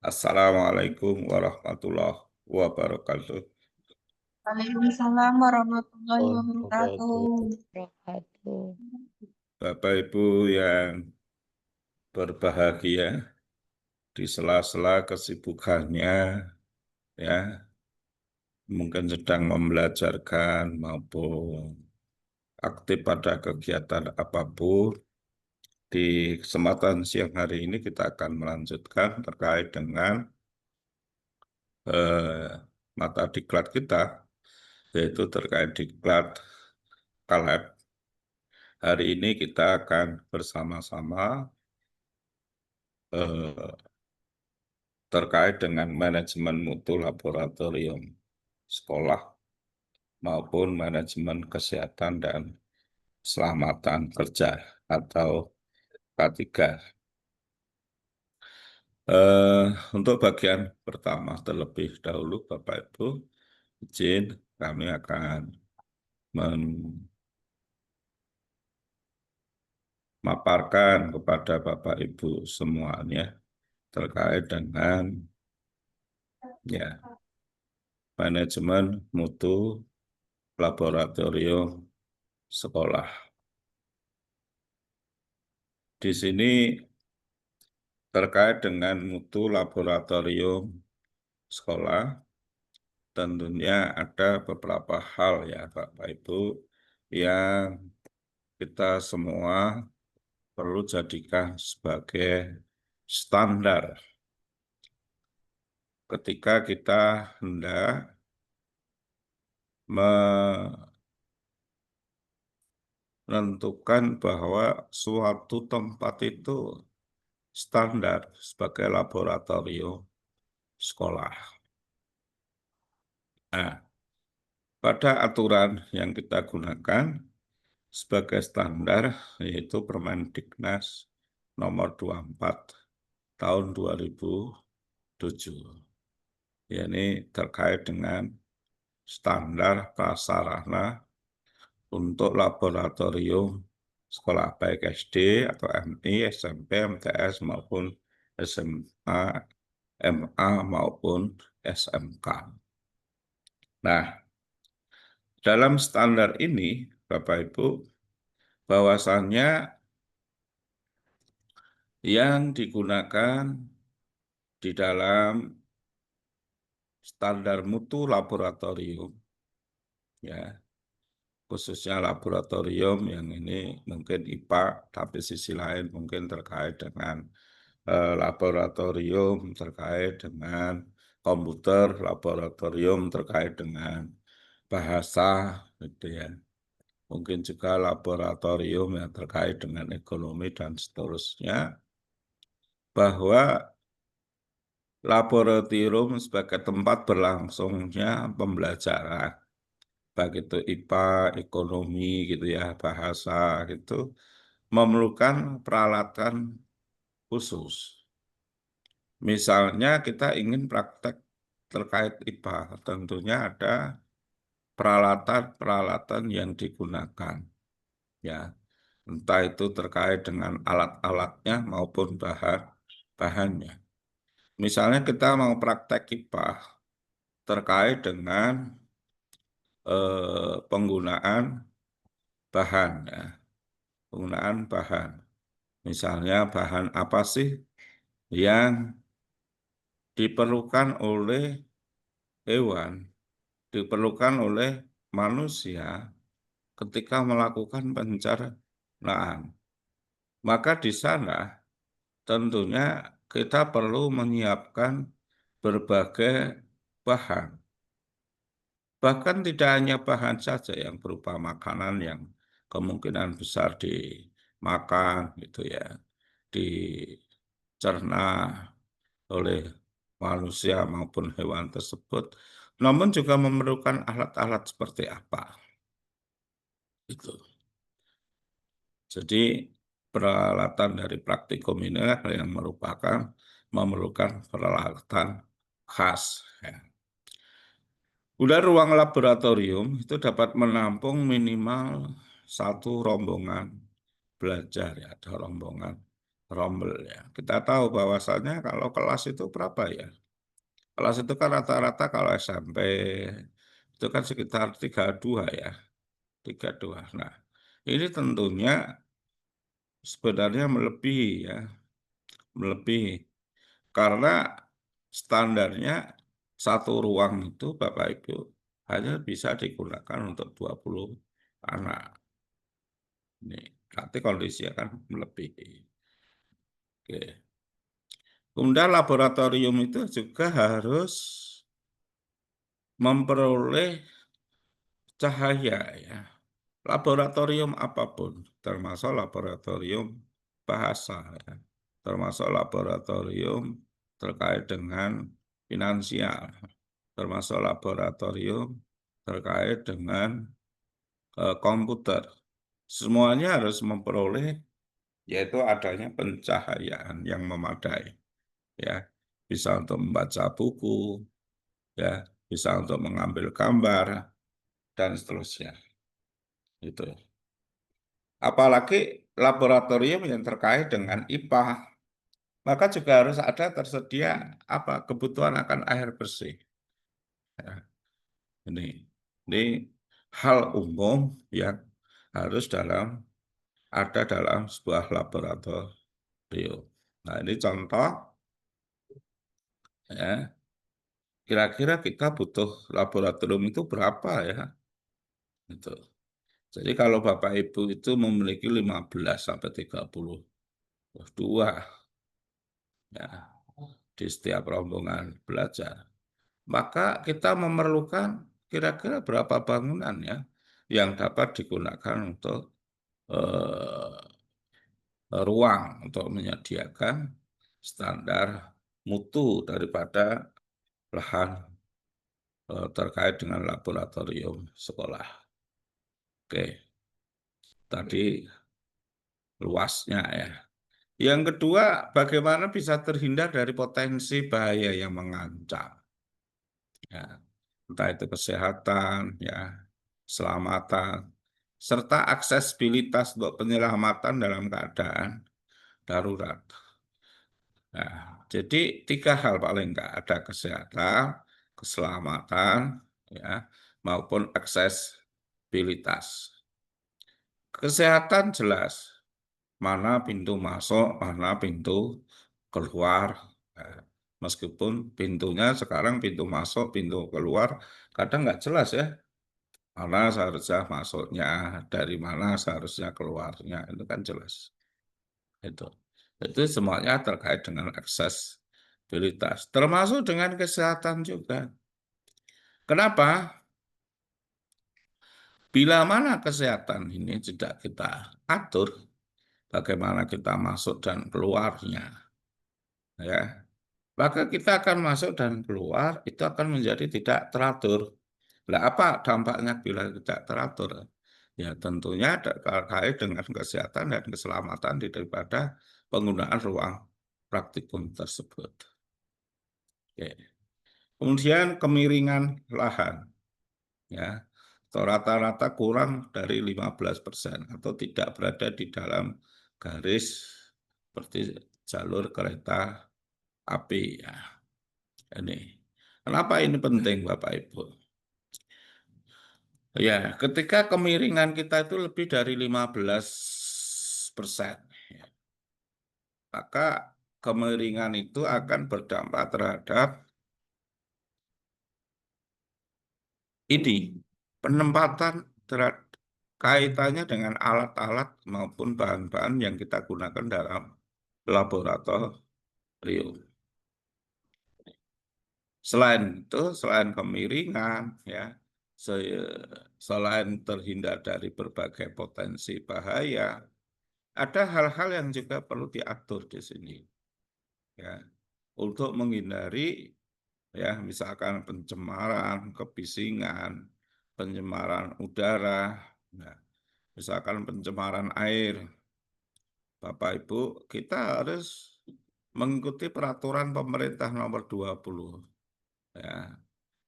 Assalamualaikum warahmatullahi wabarakatuh. Waalaikumsalam warahmatullahi Warahmatullahi wabarakatuh. wabarakatuh. Bapak Ibu yang berbahagia di sela-sela kesibukannya, ya, mungkin sedang membelajarkan maupun aktif pada kegiatan apapun. Di kesempatan siang hari ini kita akan melanjutkan terkait dengan mata diklat kita, yaitu terkait diklat Kaleb. Hari ini kita akan bersama-sama terkait dengan manajemen mutu laboratorium sekolah maupun manajemen kesehatan dan keselamatan kerja atau K3. Untuk bagian pertama terlebih dahulu Bapak Ibu, izin kami akan memaparkan kepada Bapak Ibu semuanya terkait dengan manajemen mutu laboratorium sekolah. Di sini terkait dengan mutu laboratorium sekolah, tentunya ada beberapa hal ya Bapak Ibu yang kita semua perlu jadikan sebagai standar ketika kita hendak menentukan bahwa suatu tempat itu standar sebagai laboratorium sekolah. Nah, pada aturan yang kita gunakan sebagai standar yaitu Permendiknas nomor 24 tahun 2007. Ini terkait dengan standar prasarana untuk laboratorium sekolah baik SD atau MI, SMP, MTS maupun SMA, MA maupun SMK. Nah, dalam standar ini, Bapak Ibu, bahwasannya yang digunakan di dalam standar mutu laboratorium, ya, khususnya laboratorium yang ini mungkin IPA, tapi sisi lain mungkin terkait dengan laboratorium, terkait dengan komputer, laboratorium terkait dengan bahasa, gitu ya. Mungkin juga laboratorium yang terkait dengan ekonomi dan seterusnya, bahwa laboratorium sebagai tempat berlangsungnya pembelajaran, baik itu IPA, ekonomi gitu ya, bahasa gitu, memerlukan peralatan khusus. Misalnya kita ingin praktek terkait IPA, tentunya ada peralatan-peralatan yang digunakan, ya, entah itu terkait dengan alat-alatnya maupun bahan-bahannya. Misalnya kita mau praktek IPA terkait dengan penggunaan bahan, ya, penggunaan bahan. Misalnya bahan apa sih yang diperlukan oleh hewan, diperlukan oleh manusia ketika melakukan pencernaan. Maka di sana tentunya kita perlu menyiapkan berbagai bahan. Bahkan tidak hanya bahan saja yang berupa makanan yang kemungkinan besar dimakan gitu ya, dicerna oleh manusia maupun hewan tersebut, namun juga memerlukan alat-alat seperti apa. Itu. Jadi peralatan dari praktikum ini yang memerlukan peralatan khas. Ya. Udah ruang laboratorium itu dapat menampung minimal satu rombongan belajar, ya, ada rombongan rombel ya. Kita tahu bahwasannya kalau kelas itu berapa ya? Kelas itu kan rata-rata kalau SMP itu kan sekitar 32 ya. 32. Nah, ini tentunya sebenarnya melebihi ya. Melebihi. Karena standarnya satu ruang itu Bapak Ibu hanya bisa digunakan untuk 20 anak. Ini nanti kondisinya kan melebihi. Oke. Kemudian laboratorium itu juga harus memperoleh cahaya ya. Laboratorium apapun, termasuk laboratorium bahasa ya. Termasuk laboratorium terkait dengan finansial, termasuk laboratorium terkait dengan komputer. Semuanya harus memperoleh yaitu adanya pencahayaan yang memadai ya. Bisa untuk membaca buku ya, bisa untuk mengambil gambar dan seterusnya. Itu. Apalagi laboratorium yang terkait dengan IPA, maka juga harus ada tersedia apa kebutuhan akan air bersih. Ya, ini hal umum yang harus ada dalam sebuah laboratorium. Nah, ini contoh ya. Kira-kira kita butuh laboratorium itu berapa ya? Itu. Jadi kalau Bapak Ibu itu memiliki 15 sampai 32 ya di setiap rombongan belajar, maka kita memerlukan kira-kira berapa bangunan ya yang dapat digunakan untuk ruang untuk menyediakan standar mutu daripada lahan terkait dengan laboratorium sekolah. Oke, tadi luasnya ya. Yang kedua, bagaimana bisa terhindar dari potensi bahaya yang mengancam. Ya, entah itu kesehatan, ya, keselamatan, serta aksesibilitas untuk penyelamatan dalam keadaan darurat. Nah, jadi 3 hal paling enggak, ada kesehatan, keselamatan, ya, maupun aksesibilitas. Kesehatan jelas, mana pintu masuk, mana pintu keluar. Nah, meskipun pintunya sekarang pintu masuk, pintu keluar, kadang nggak jelas ya. Mana seharusnya masuknya, dari mana seharusnya keluarnya, itu kan jelas. Itu semuanya terkait dengan aksesibilitas, termasuk dengan kesehatan juga. Kenapa? Bila mana kesehatan ini tidak kita atur, bagaimana kita masuk dan keluarnya, ya, maka kita akan masuk dan keluar itu akan menjadi tidak teratur. Nah, apa dampaknya bila tidak teratur? Ya, tentunya terkait dengan kesehatan dan keselamatan daripada penggunaan ruang praktikum tersebut. Oke. Kemudian kemiringan lahan, ya, atau rata-rata kurang dari 15% atau tidak berada di dalam garis seperti jalur kereta api. Ya. Ini. Kenapa ini penting, Bapak Ibu? Ya, ketika kemiringan kita itu lebih dari 15%, ya, maka kemiringan itu akan berdampak terhadap ini penempatan kaitannya dengan alat-alat maupun bahan-bahan yang kita gunakan dalam laboratorium. Selain itu, selain kemiringan, ya, selain terhindar dari berbagai potensi bahaya, ada hal-hal yang juga perlu diatur di sini, ya, untuk menghindari, ya, misalkan pencemaran, kebisingan, pencemaran udara, nah, misalkan pencemaran air. Bapak Ibu, kita harus mengikuti peraturan pemerintah nomor 20. Ya,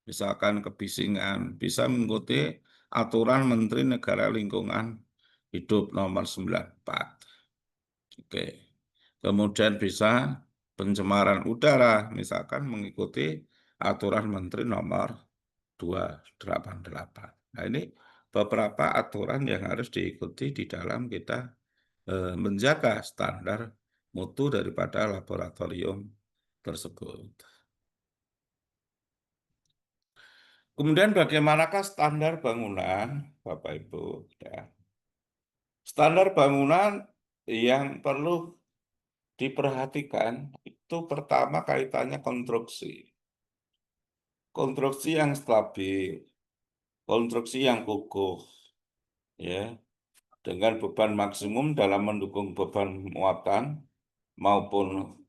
misalkan kebisingan, bisa mengikuti aturan Menteri Negara Lingkungan Hidup nomor 94. Oke. Kemudian bisa pencemaran udara, misalkan mengikuti aturan Menteri nomor 288. Nah, ini beberapa aturan yang harus diikuti di dalam kita menjaga standar mutu daripada laboratorium tersebut. Kemudian bagaimanakah standar bangunan, Bapak Ibu? Ya. Standar bangunan yang perlu diperhatikan itu pertama kaitannya konstruksi. Konstruksi yang stabil, konstruksi yang kokoh, ya, dengan beban maksimum dalam mendukung beban muatan maupun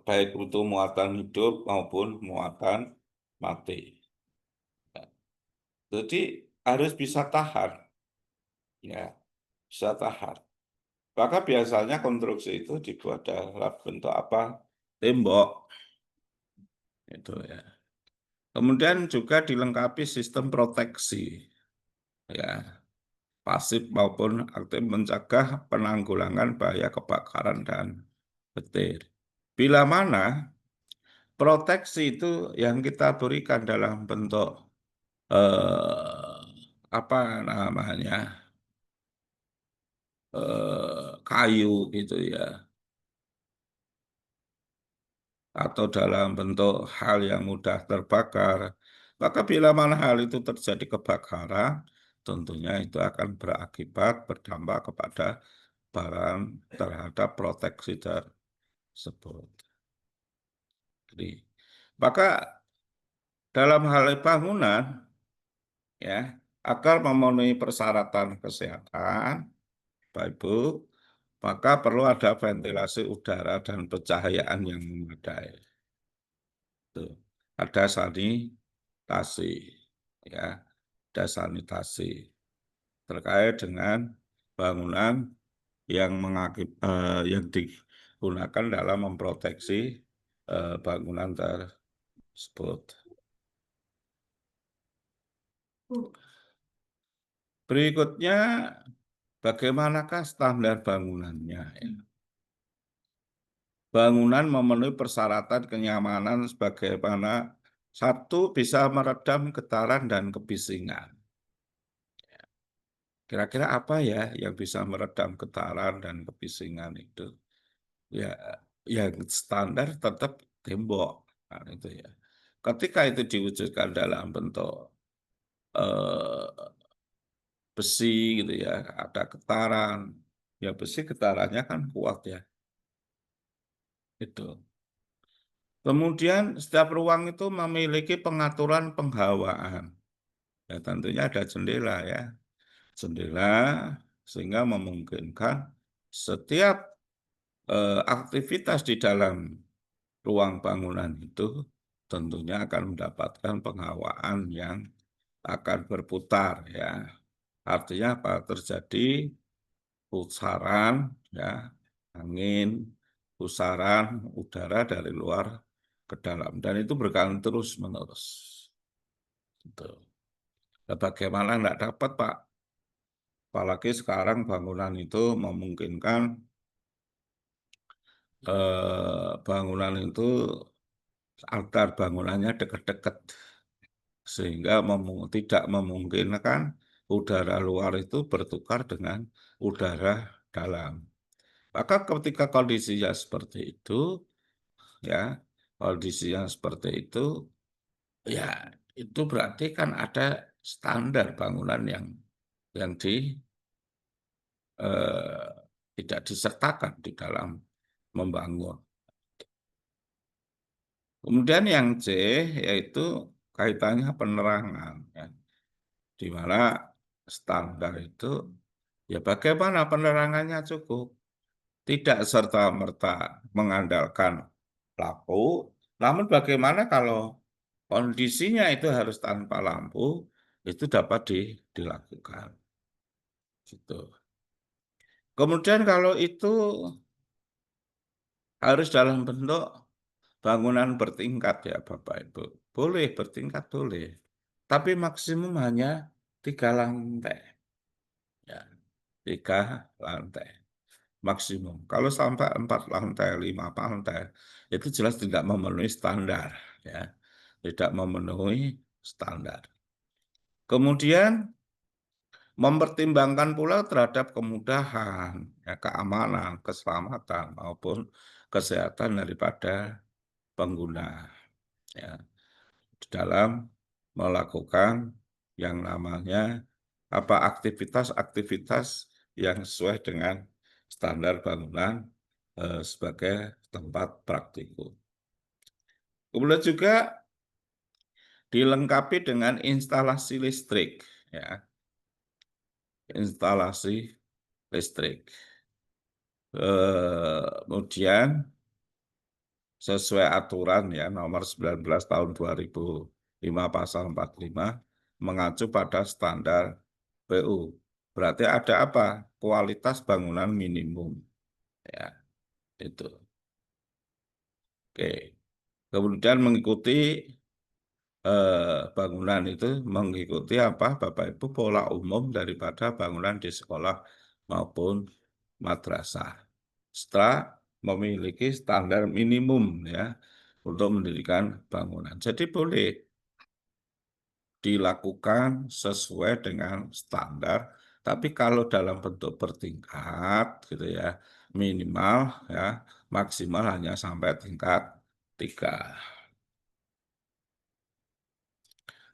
baik itu muatan hidup maupun muatan mati. Jadi harus bisa tahan, ya, bisa tahan. Maka biasanya konstruksi itu dibuat dalam bentuk apa? Tembok, itu ya. Kemudian juga dilengkapi sistem proteksi, ya, pasif maupun aktif mencegah penanggulangan bahaya kebakaran dan petir. Bila mana proteksi itu yang kita berikan dalam bentuk apa namanya kayu gitu ya, atau dalam bentuk hal yang mudah terbakar. Maka bila mana hal itu terjadi kebakaran, tentunya itu akan berakibat berdampak kepada barang terhadap proteksi tersebut. Jadi, maka dalam hal bangunan, ya, agar memenuhi persyaratan kesehatan, Bapak Ibu, maka perlu ada ventilasi udara dan pencahayaan yang memadai. Tuh. Ada sanitasi, ya, ada sanitasi terkait dengan bangunan yang yang digunakan dalam memproteksi bangunan tersebut. Berikutnya, bagaimanakah standar bangunannya? Ya. Bangunan memenuhi persyaratan kenyamanan sebagaimana satu bisa meredam getaran dan kebisingan. Kira-kira apa ya yang bisa meredam getaran dan kebisingan itu? Ya, yang standar tetap tembok, nah, itu ya. Ketika itu diwujudkan dalam bentuk besi gitu ya, ada getaran, ya besi getarannya kan kuat ya, itu. Kemudian setiap ruang itu memiliki pengaturan penghawaan. Ya tentunya ada jendela ya, jendela sehingga memungkinkan setiap aktivitas di dalam ruang bangunan itu tentunya akan mendapatkan penghawaan yang akan berputar ya. Artinya apa? Terjadi pusaran ya, angin, pusaran udara dari luar ke dalam dan itu berkali terus-menerus. Gitu. Nah, bagaimana enggak dapat, Pak? Apalagi sekarang bangunan itu memungkinkan bangunan itu altar bangunannya dekat-dekat sehingga tidak memungkinkan udara luar itu bertukar dengan udara dalam. Maka ketika kondisinya seperti itu, ya kondisi yang seperti itu, ya itu berarti kan ada standar bangunan yang tidak disertakan di dalam membangun. Kemudian yang C yaitu kaitannya penerangan, ya, di mana standar itu ya bagaimana penerangannya cukup, tidak serta-merta mengandalkan lampu, namun bagaimana kalau kondisinya itu harus tanpa lampu, itu dapat dilakukan. Gitu. Kemudian kalau itu harus dalam bentuk bangunan bertingkat ya Bapak Ibu. Boleh bertingkat boleh. Tapi maksimum hanya 3 lantai. Ya, 3 lantai. maksimum. Kalau sampai 4 lantai, 5 lantai, itu jelas tidak memenuhi standar, ya. Tidak memenuhi standar. Kemudian mempertimbangkan pula terhadap kemudahan, ya, keamanan, keselamatan maupun kesehatan daripada pengguna, ya, dalam melakukan yang namanya aktivitas-aktivitas yang sesuai dengan standar bangunan sebagai tempat praktikum. Kemudian juga dilengkapi dengan instalasi listrik, ya, instalasi listrik. Kemudian sesuai aturan, ya, nomor 19 tahun 2005 pasal 45 mengacu pada standar PU. Berarti ada apa? Kualitas bangunan minimum, ya, itu. Oke. Kemudian mengikuti bangunan itu mengikuti apa, Bapak Ibu, pola umum daripada bangunan di sekolah maupun madrasah. Setelah memiliki standar minimum, ya, untuk mendirikan bangunan. Jadi boleh dilakukan sesuai dengan standar, tapi kalau dalam bentuk bertingkat, gitu ya, minimal, ya, maksimal hanya sampai tingkat 3.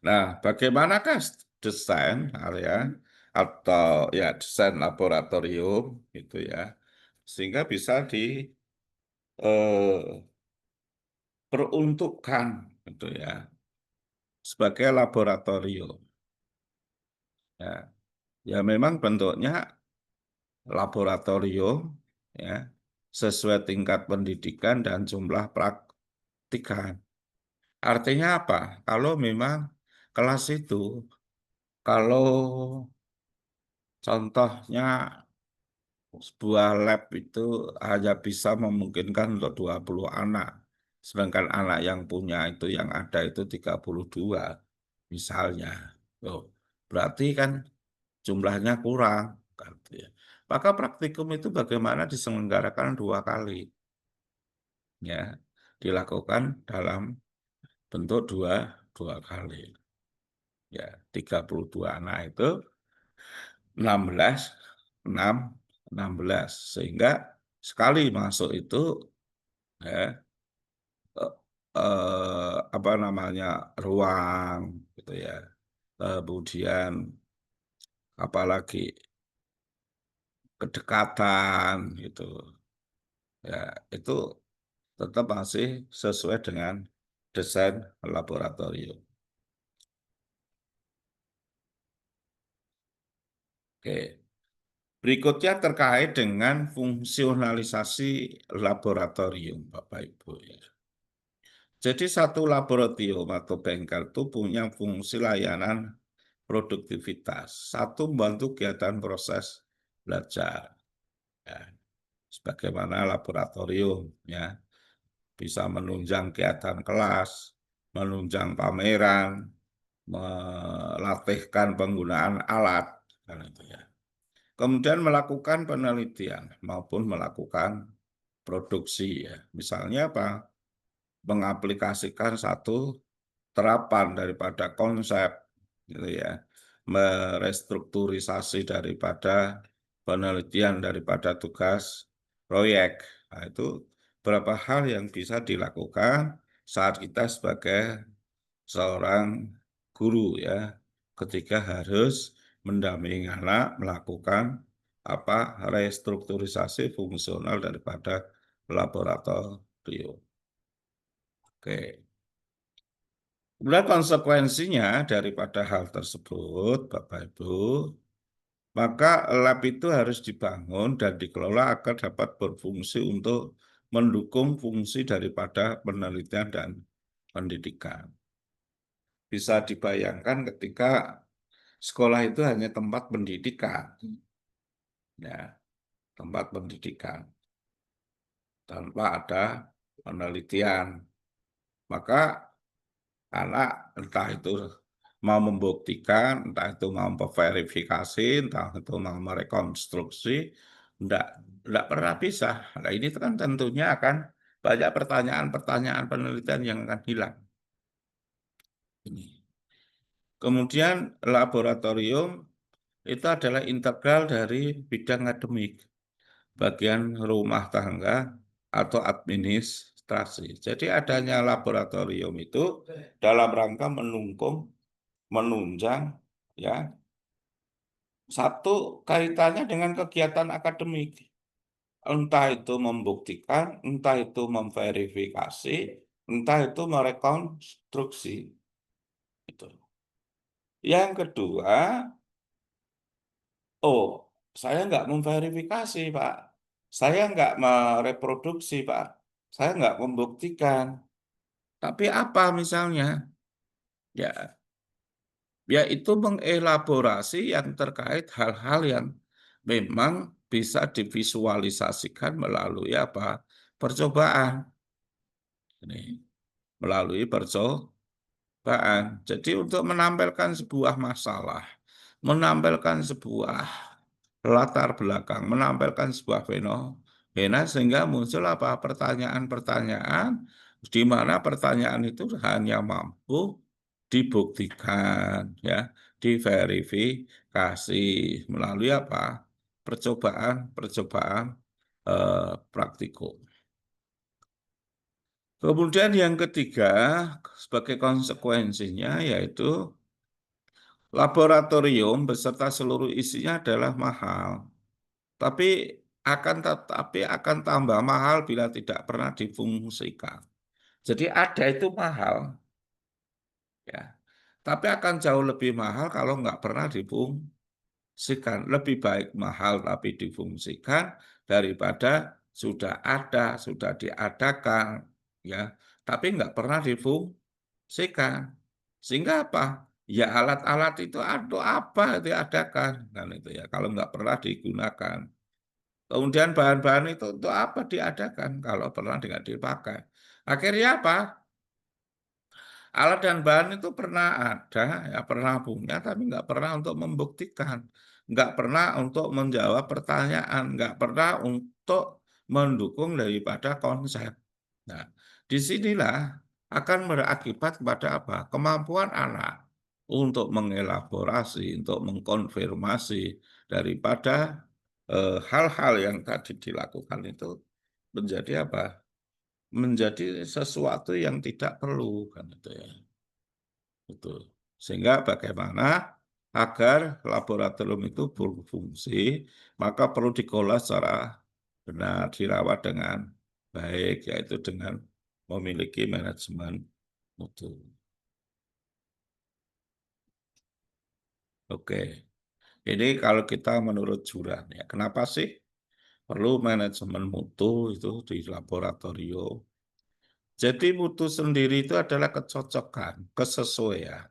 Nah, bagaimanakah desain area atau, ya, desain laboratorium gitu, ya, sehingga bisa peruntukkan gitu, ya, sebagai laboratorium. Ya, ya memang bentuknya laboratorium, ya, sesuai tingkat pendidikan dan jumlah praktikan. Artinya apa? Kalau memang kelas itu, kalau contohnya sebuah lab itu hanya bisa memungkinkan untuk 20 anak, sedangkan anak yang punya itu yang ada itu 32 misalnya. Loh, berarti kan jumlahnya kurang, gitu ya. Maka praktikum itu bagaimana diselenggarakan 2 kali, ya, dilakukan dalam bentuk dua kali, ya, 32 anak itu 16, 16, sehingga sekali masuk itu, ya, apa namanya, ruang gitu, ya, kemudian apalagi kedekatan gitu, ya, itu tetap masih sesuai dengan desain laboratorium. Oke. Berikutnya terkait dengan fungsionalisasi laboratorium, Bapak Ibu, ya. Jadi satu laboratorium atau bengkel itu punya fungsi layanan produktivitas. Satu, membantu kegiatan proses belajar, ya. Sebagaimana laboratorium, ya, bisa menunjang kegiatan kelas, menunjang pameran, melatihkan penggunaan alat, kan itu, ya. Kemudian melakukan penelitian maupun melakukan produksi, ya. Misalnya apa? Mengaplikasikan satu terapan daripada konsep, gitu, ya. Merestrukturisasi daripada penelitian daripada tugas proyek. Nah, itu beberapa hal yang bisa dilakukan saat kita sebagai seorang guru, ya, ketika harus mendampingi anak melakukan apa, restrukturisasi fungsional daripada laboratorium. Oke. Kemudian konsekuensinya daripada hal tersebut, Bapak Ibu, maka lab itu harus dibangun dan dikelola agar dapat berfungsi untuk mendukung fungsi daripada penelitian dan pendidikan. Bisa dibayangkan ketika sekolah itu hanya tempat pendidikan, ya, tempat pendidikan tanpa ada penelitian, maka anak entah itu mau membuktikan, entah itu mau memverifikasi, entah itu mau merekonstruksi, Enggak pernah bisa. Nah, ini kan tentunya akan banyak pertanyaan-pertanyaan penelitian yang akan hilang. Ini. Kemudian laboratorium itu adalah integral dari bidang akademik, bagian rumah tangga atau administrasi. Jadi adanya laboratorium itu dalam rangka menunjang ya satu kaitannya dengan kegiatan akademik. Entah itu membuktikan, entah itu memverifikasi, entah itu merekonstruksi. Itu. Yang kedua, oh, saya nggak memverifikasi, Pak. Saya nggak mereproduksi, Pak. Saya nggak membuktikan. Tapi apa misalnya? Ya, yaitu mengelaborasi yang terkait hal-hal yang memang bisa divisualisasikan melalui apa? Percobaan. Ini melalui percobaan. Jadi untuk menampilkan sebuah masalah, menampilkan sebuah latar belakang, menampilkan sebuah fenomena sehingga muncul apa? Pertanyaan-pertanyaan di mana pertanyaan itu hanya mampu dibuktikan, ya, diverifikasi melalui apa? Percobaan praktikum. Kemudian yang ketiga, sebagai konsekuensinya yaitu laboratorium beserta seluruh isinya adalah mahal, tapi akan tambah mahal bila tidak pernah difungsikan. Jadi ada itu mahal, ya, tapi akan jauh lebih mahal kalau nggak pernah difungsikan. Lebih baik mahal tapi difungsikan daripada sudah ada, sudah diadakan, ya, tapi nggak pernah difungsikan. Sehingga apa? Ya alat-alat itu atau apa diadakan, kan itu ya. Kalau nggak pernah digunakan. Kemudian bahan-bahan itu untuk apa diadakan kalau pernah tidak dipakai. Akhirnya apa? Alat dan bahan itu pernah ada, ya pernah punya, tapi nggak pernah untuk membuktikan, nggak pernah untuk menjawab pertanyaan, nggak pernah untuk mendukung daripada konsep. Nah, disinilah akan berakibat kepada apa? Kemampuan anak untuk mengelaborasi, untuk mengkonfirmasi daripada hal-hal yang tadi dilakukan itu menjadi apa? Menjadi sesuatu yang tidak perlu, kan itu ya. Itu. Sehingga bagaimana agar laboratorium itu berfungsi, maka perlu dikelola secara benar, dirawat dengan baik, yaitu dengan memiliki manajemen mutu. Oke, ini kalau kita menurut Juran, ya kenapa sih perlu manajemen mutu itu di laboratorium? Jadi mutu sendiri itu adalah kecocokan, kesesuaian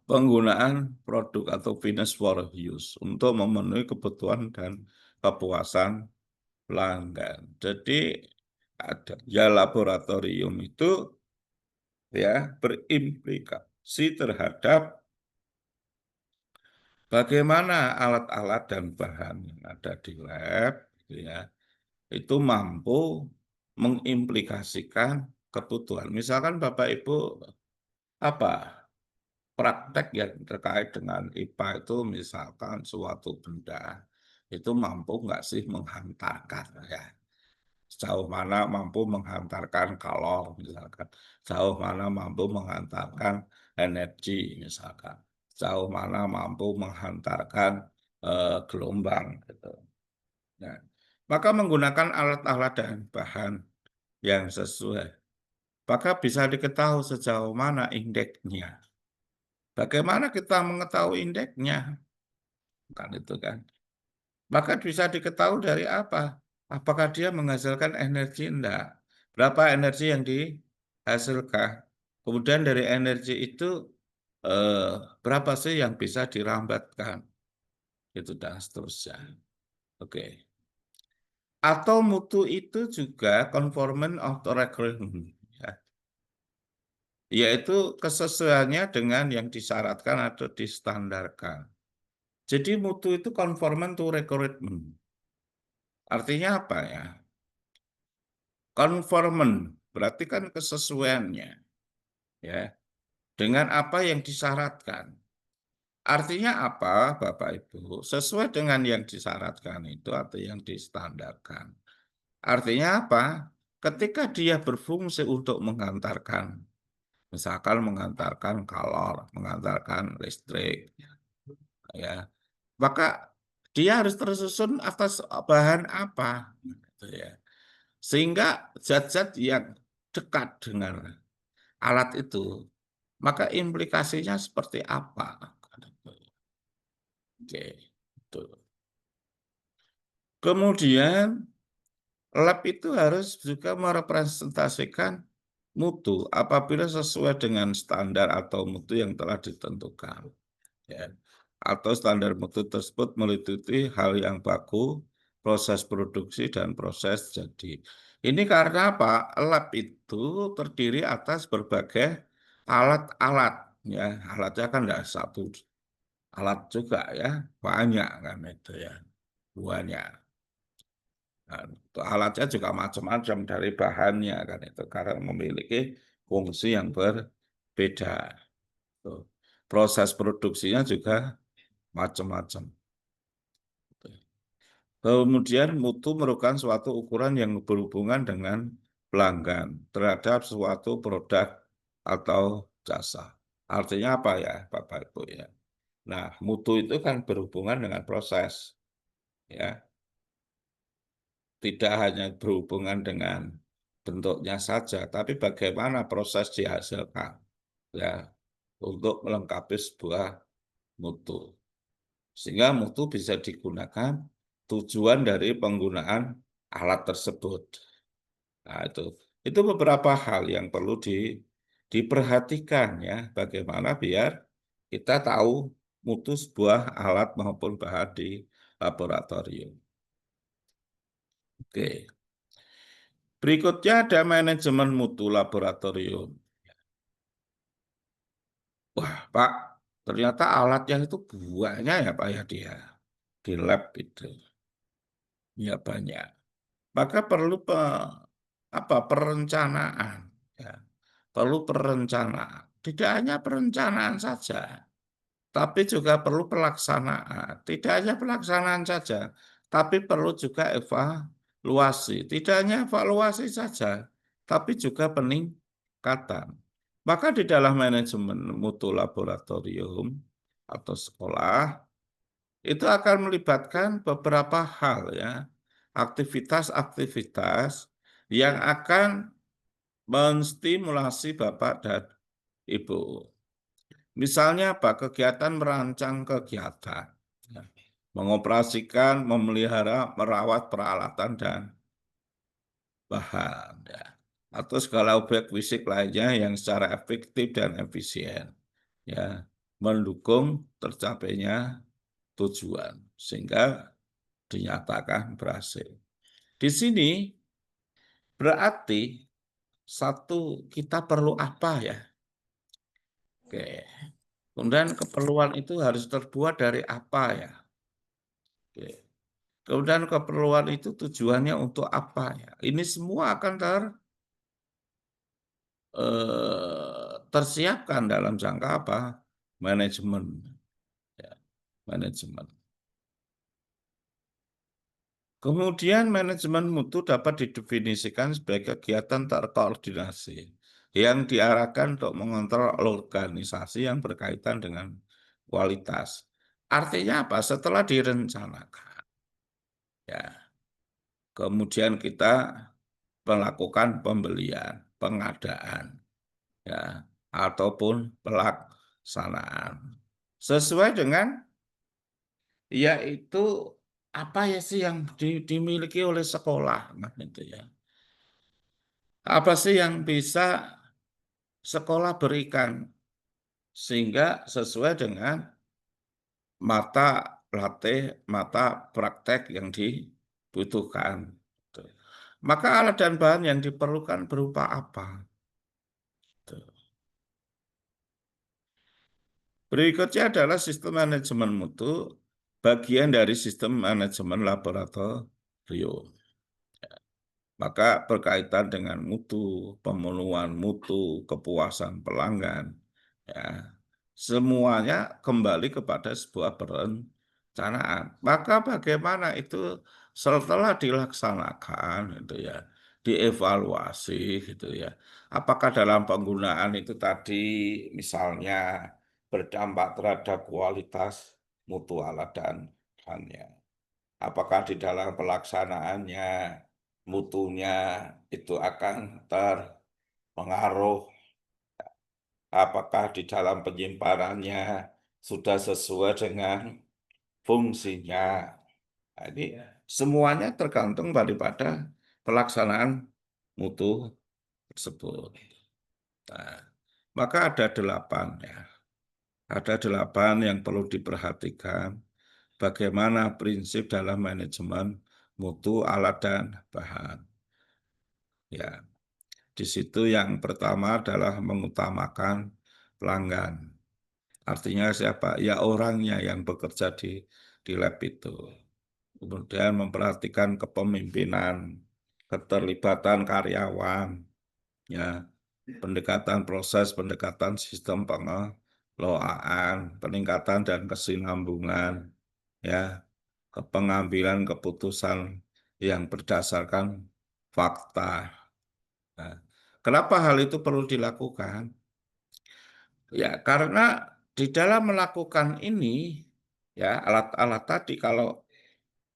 penggunaan produk atau fitness for use untuk memenuhi kebutuhan dan kepuasan pelanggan. Jadi ada ya laboratorium itu ya berimplikasi terhadap bagaimana alat-alat dan bahan yang ada di lab gitu ya, itu mampu mengimplikasikan kebutuhan. Misalkan Bapak Ibu apa praktek yang terkait dengan IPA itu misalkan suatu benda itu mampu nggak sih menghantarkan ya, sejauh mana mampu menghantarkan kalor misalkan, sejauh mana mampu menghantarkan energi misalkan, sejauh mana mampu menghantarkan gelombang gitu. Nah, maka menggunakan alat-alat dan bahan yang sesuai, maka bisa diketahui sejauh mana indeksnya. Bagaimana kita mengetahui indeksnya? Kan itu kan. Maka bisa diketahui dari apa? Apakah dia menghasilkan energi? Enggak. Berapa energi yang dihasilkan? Kemudian dari energi itu eh, berapa sih yang bisa dirambatkan? Itu dan seterusnya. Oke. Atau mutu itu juga conformance of the requirement, ya. Yaitu kesesuaiannya dengan yang disyaratkan atau distandarkan. Jadi mutu itu conformant to requirement. Artinya apa ya? Conformant berarti kan kesesuaiannya, ya, dengan apa yang disyaratkan. Artinya apa, Bapak Ibu? Sesuai dengan yang disyaratkan itu atau yang distandarkan. Artinya apa? Ketika dia berfungsi untuk mengantarkan, misalkan mengantarkan kalor, mengantarkan listrik, ya, maka dia harus tersusun atas bahan apa, gitu ya. Sehingga zat-zat yang dekat dengan alat itu, maka implikasinya seperti apa? Oke, betul. Kemudian lab itu harus juga merepresentasikan mutu apabila sesuai dengan standar atau mutu yang telah ditentukan. Ya. Atau standar mutu tersebut meliputi hal yang baku, proses produksi, dan proses jadi. Ini karena apa? Lab itu terdiri atas berbagai alat-alat. Ya, alatnya kan tidak satu alat juga ya, banyak kan itu ya, banyak. Nah, alatnya juga macam-macam dari bahannya kan itu karena memiliki fungsi yang berbeda. Tuh. Proses produksinya juga macam-macam. Kemudian mutu merupakan suatu ukuran yang berhubungan dengan pelanggan terhadap suatu produk atau jasa. Artinya apa ya, Bapak Ibu ya? Nah, mutu itu kan berhubungan dengan proses, ya. Tidak hanya berhubungan dengan bentuknya saja, tapi bagaimana proses dihasilkan, ya, untuk melengkapi sebuah mutu. Sehingga mutu bisa digunakan tujuan dari penggunaan alat tersebut. Nah, itu beberapa hal yang perlu diperhatikan ya, bagaimana biar kita tahu mutu sebuah alat maupun bahan di laboratorium. Oke. Berikutnya ada manajemen mutu laboratorium. Wah, Pak, ternyata alatnya itu banyak ya, Pak ya dia di lab itu. Ya banyak. Maka perlu perencanaan, ya. Perlu perencanaan. Tidak hanya perencanaan saja, tapi juga perlu pelaksanaan. Tidak hanya pelaksanaan saja, tapi perlu juga evaluasi. Tidak hanya evaluasi saja, tapi juga peningkatan. Maka di dalam manajemen mutu laboratorium atau sekolah, itu akan melibatkan beberapa hal ya, aktivitas-aktivitas yang akan menstimulasi Bapak dan Ibu. Misalnya apa? Kegiatan merancang kegiatan, ya. Mengoperasikan, memelihara, merawat peralatan dan bahan, ya. Atau segala objek fisik lainnya yang secara efektif dan efisien, ya, mendukung tercapainya tujuan sehingga dinyatakan berhasil. Di sini berarti satu kita perlu apa ya? Oke. Kemudian keperluan itu harus terbuat dari apa ya? Oke. Kemudian keperluan itu tujuannya untuk apa ya? Ini semua akan tersiapkan dalam jangka apa? Manajemen. Ya, manajemen. Kemudian manajemen mutu dapat didefinisikan sebagai kegiatan terkoordinasi yang diarahkan untuk mengontrol organisasi yang berkaitan dengan kualitas. Artinya apa? Setelah direncanakan, ya, kemudian kita melakukan pembelian, pengadaan, ya, ataupun pelaksanaan sesuai dengan yaitu apa ya sih yang dimiliki oleh sekolah, nah, itu ya. Apa sih yang bisa sekolah berikan sehingga sesuai dengan mata latih, mata praktek yang dibutuhkan. Maka alat dan bahan yang diperlukan berupa apa? Berikutnya adalah sistem manajemen mutu bagian dari sistem manajemen laboratorium. Maka berkaitan dengan mutu, pemenuhan mutu, kepuasan pelanggan, ya, semuanya kembali kepada sebuah perencanaan. Maka bagaimana itu setelah dilaksanakan, gitu ya, dievaluasi, gitu ya. Apakah dalam penggunaan itu tadi, misalnya berdampak terhadap kualitas mutu alat dan bahannya. Apakah di dalam pelaksanaannya mutunya itu akan terpengaruh, apakah di dalam penyimpanannya sudah sesuai dengan fungsinya. Jadi semuanya tergantung daripada pelaksanaan mutu tersebut. Nah, maka ada 8 ya. Ada 8 yang perlu diperhatikan. Bagaimana prinsip dalam manajemen mutu alat dan bahan. Ya, di situ yang pertama adalah mengutamakan pelanggan. Artinya siapa? Ya orangnya yang bekerja di lab itu. Kemudian memperhatikan kepemimpinan, keterlibatan karyawan, ya, pendekatan proses, pendekatan sistem pengelolaan, peningkatan dan kesinambungan, ya, pengambilan keputusan yang berdasarkan fakta. Nah, kenapa hal itu perlu dilakukan? Ya, karena di dalam melakukan ini, ya, alat-alat tadi kalau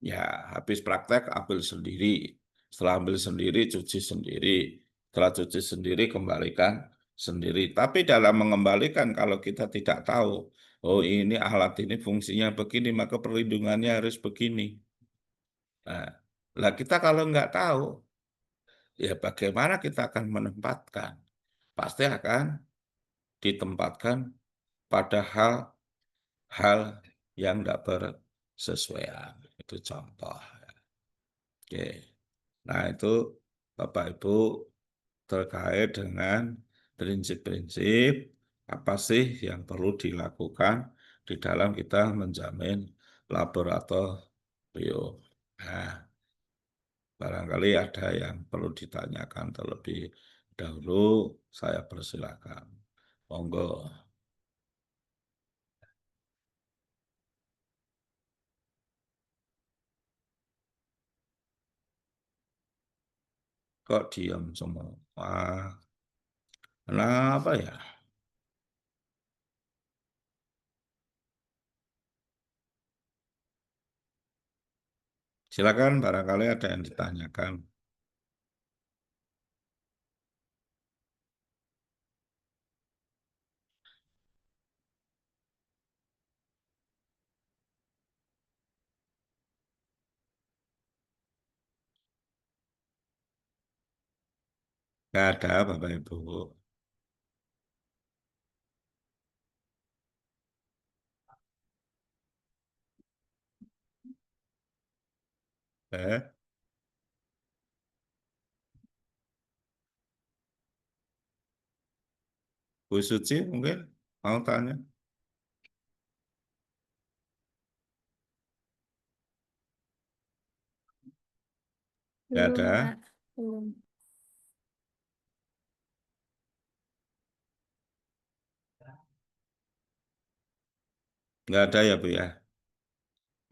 ya habis praktek ambil sendiri, setelah ambil sendiri cuci sendiri, setelah cuci sendiri kembalikan sendiri. Tapi dalam mengembalikan kalau kita tidak tahu, oh ini alat ini fungsinya begini, maka perlindungannya harus begini. Nah, lah kita kalau nggak tahu, ya bagaimana kita akan menempatkan? Pasti akan ditempatkan pada hal yang tidak bersesuaian. Itu contoh. Oke. Nah, itu Bapak Ibu terkait dengan prinsip-prinsip apa sih yang perlu dilakukan di dalam kita menjamin laboratorium. Nah, barangkali ada yang perlu ditanyakan terlebih dahulu, saya persilakan. Monggo. Kok diam semua? Wah, kenapa ya? Silakan, barangkali ada yang ditanyakan. Nggak ada, Bapak Ibu. Eh, Bu Suci mungkin mau tanya? Nggak Belum, ada, Pak. Belum. nggak ada ya Bu ya.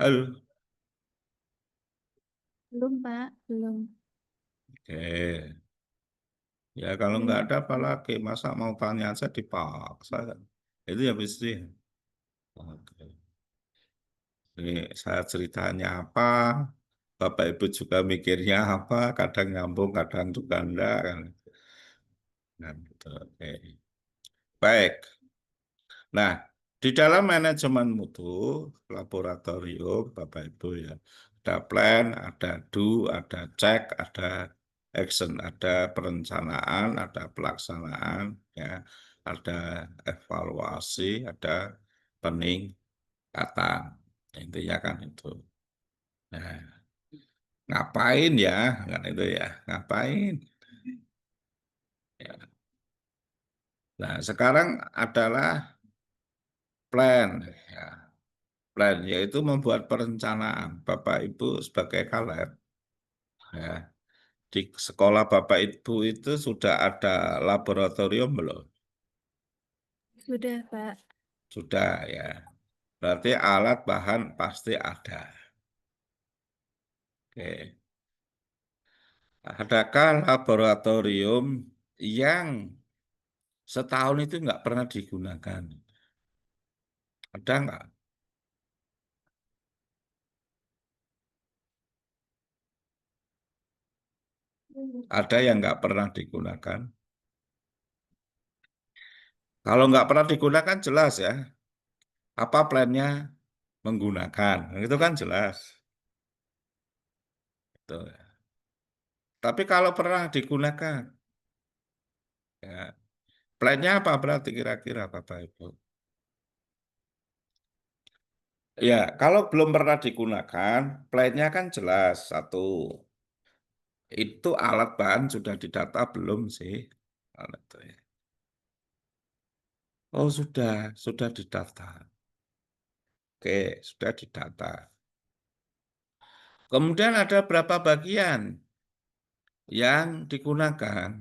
Halo. Belum, Pak. Belum. Oke. Ya kalau nggak Belum. ada apalagi, masa mau tanya aja dipaksa. Itu ya pasti. Oke. Ini saya ceritanya apa, Bapak Ibu juga mikirnya apa, kadang nyambung, kadang juga enggak. Kan gitu. Oke. Baik. Nah, di dalam manajemen mutu laboratorium, Bapak Ibu ya, ada plan, ada do, ada check, ada action, ada perencanaan, ada pelaksanaan, ya, ada evaluasi, ada peningkatan. Intinya kan itu. Nah, ngapain ya? Kan itu ya, ngapain? Ya. Nah, sekarang adalah plan. Ya. plan, yaitu membuat perencanaan. Bapak Ibu sebagai kalem, ya, di sekolah Bapak Ibu itu sudah ada laboratorium belum? Sudah, Pak. Sudah ya. Berarti alat bahan pasti ada. Oke. Adakah laboratorium yang setahun itu nggak pernah digunakan? Ada nggak? Ada yang nggak pernah digunakan? Kalau nggak pernah digunakan jelas ya. Apa plannya menggunakan? Itu kan jelas. Tuh. Tapi kalau pernah digunakan, ya, plannya apa berarti kira-kira Bapak Ibu? Ya, kalau belum pernah digunakan, plannya kan jelas. Satu, itu alat bahan sudah didata belum sih? Alat itu ya. Oh sudah didata. Oke, sudah didata. Kemudian ada berapa bagian yang digunakan?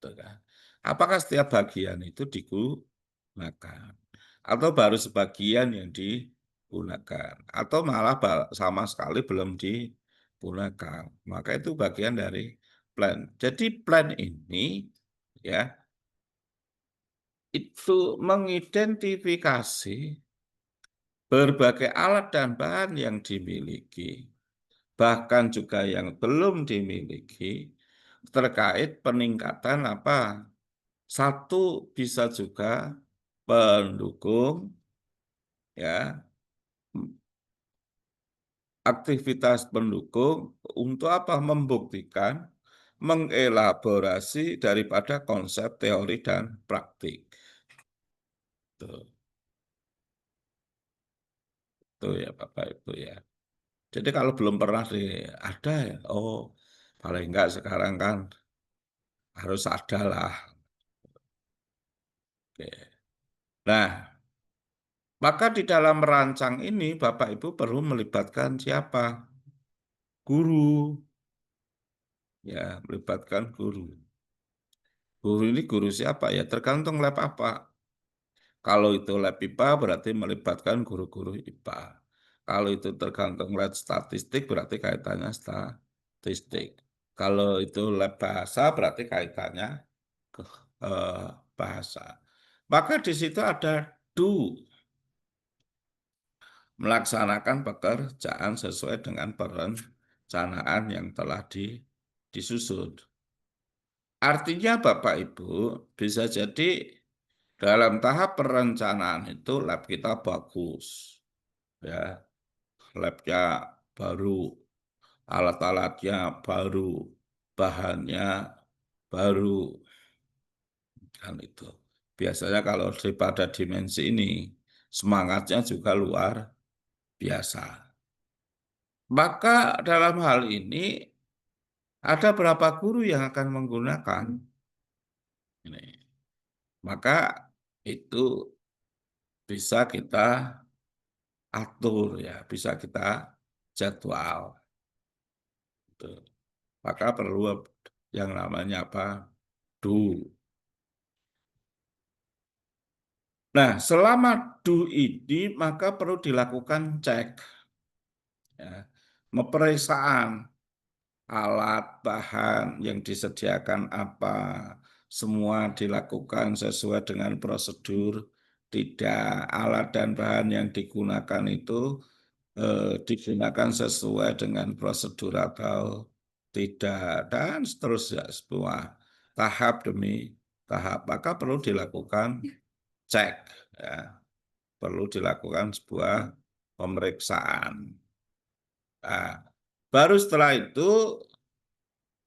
Tuh kan. Apakah setiap bagian itu digunakan? Atau baru sebagian yang digunakan? Atau malah sama sekali belum digunakan? Maka itu bagian dari plan. Jadi plan ini ya itu mengidentifikasi berbagai alat dan bahan yang dimiliki, bahkan juga yang belum dimiliki, terkait peningkatan apa? Satu bisa juga pendukung ya, aktivitas pendukung untuk apa? Membuktikan, mengelaborasi daripada konsep teori dan praktik. Tuh, tuh ya Bapak Ibu ya. Jadi kalau belum pernah ada ya, oh paling enggak sekarang kan harus ada lah. Oke. Nah, maka di dalam merancang ini Bapak Ibu perlu melibatkan siapa? Guru, ya melibatkan guru. Guru ini guru siapa ya? Tergantung lab apa. Kalau itu lab IPA berarti melibatkan guru-guru IPA. Kalau itu tergantung lab statistik berarti kaitannya statistik. Kalau itu lab bahasa berarti kaitannya ke bahasa. Maka di situ ada do, melaksanakan pekerjaan sesuai dengan perencanaan yang telah disusun. Artinya Bapak Ibu bisa jadi dalam tahap perencanaan itu lab kita bagus, ya, labnya baru, alat-alatnya baru, bahannya baru, kan itu. Biasanya kalau pada dimensi ini semangatnya juga luar biasa. Maka dalam hal ini ada berapa guru yang akan menggunakan ini. Maka itu bisa kita atur ya, bisa kita jadwal. Gitu. Maka perlu yang namanya apa? Do. Nah, selama do ini maka perlu dilakukan cek, ya, pemeriksaan alat bahan yang disediakan apa, semua dilakukan sesuai dengan prosedur, tidak alat dan bahan yang digunakan itu digunakan sesuai dengan prosedur atau tidak, dan seterusnya semua tahap demi tahap. Maka perlu dilakukan cek, ya, perlu dilakukan sebuah pemeriksaan. Nah, baru setelah itu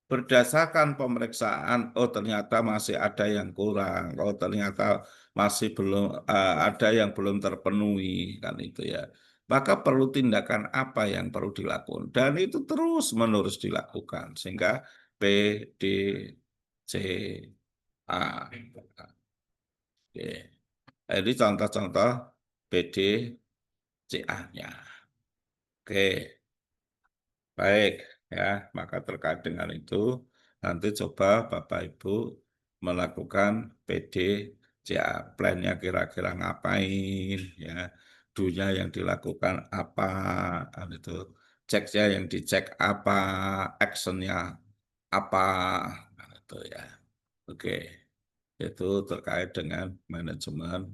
berdasarkan pemeriksaan, oh ternyata masih ada yang kurang, oh ternyata masih belum ada yang belum terpenuhi, kan itu ya. Maka perlu tindakan apa yang perlu dilakukan, dan itu terus menerus dilakukan sehingga P, D, C, A. Oke. Ini contoh-contoh PD, CA-nya. Oke, baik ya. Maka terkait dengan itu, nanti coba Bapak Ibu melakukan PDCA. Plan-nya kira-kira ngapain ya. Do-nya yang dilakukan apa, kan itu. Cek-nya yang dicek apa, action-nya apa, kan itu ya. Oke, itu terkait dengan manajemen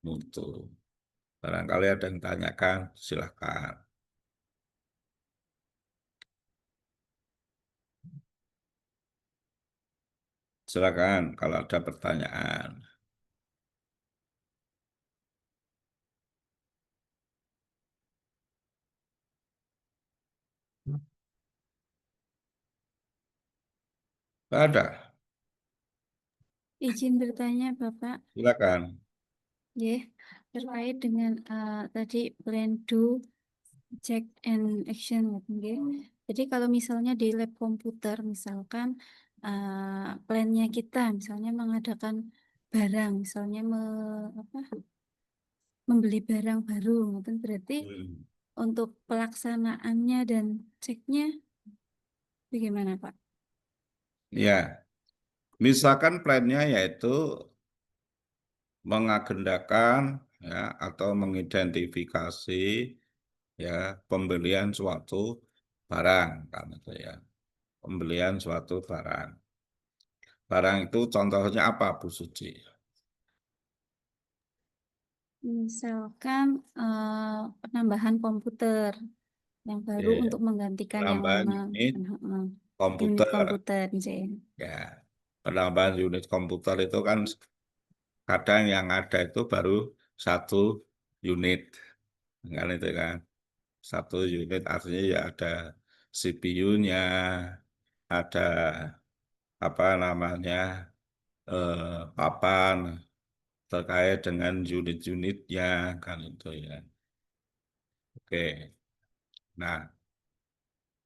mutu. Barangkali ada yang tanyakan, silahkan. Silakan kalau ada pertanyaan. Ada, Izin bertanya, Bapak. silakan. Ya, terkait dengan tadi plan do, check and action, nggih. Jadi kalau misalnya di lab komputer, misalkan plannya kita, misalnya mengadakan barang, misalnya membeli barang baru, mungkin berarti untuk pelaksanaannya dan ceknya bagaimana, Pak? Ya, misalkan plannya yaitu mengagendakan ya atau mengidentifikasi ya pembelian suatu barang kan itu ya. Pembelian suatu barang. Barang itu contohnya apa, Bu Suci? Misalkan penambahan komputer yang baru Ya, untuk menggantikan yang penambahan lama, unit unit komputer. komputer, misalnya. Ya, penambahan unit komputer itu kan kadang yang ada itu baru satu unit, kan itu kan. Satu unit artinya ya ada CPU-nya, ada apa namanya papan terkait dengan unit-unitnya kan itu ya. Oke, nah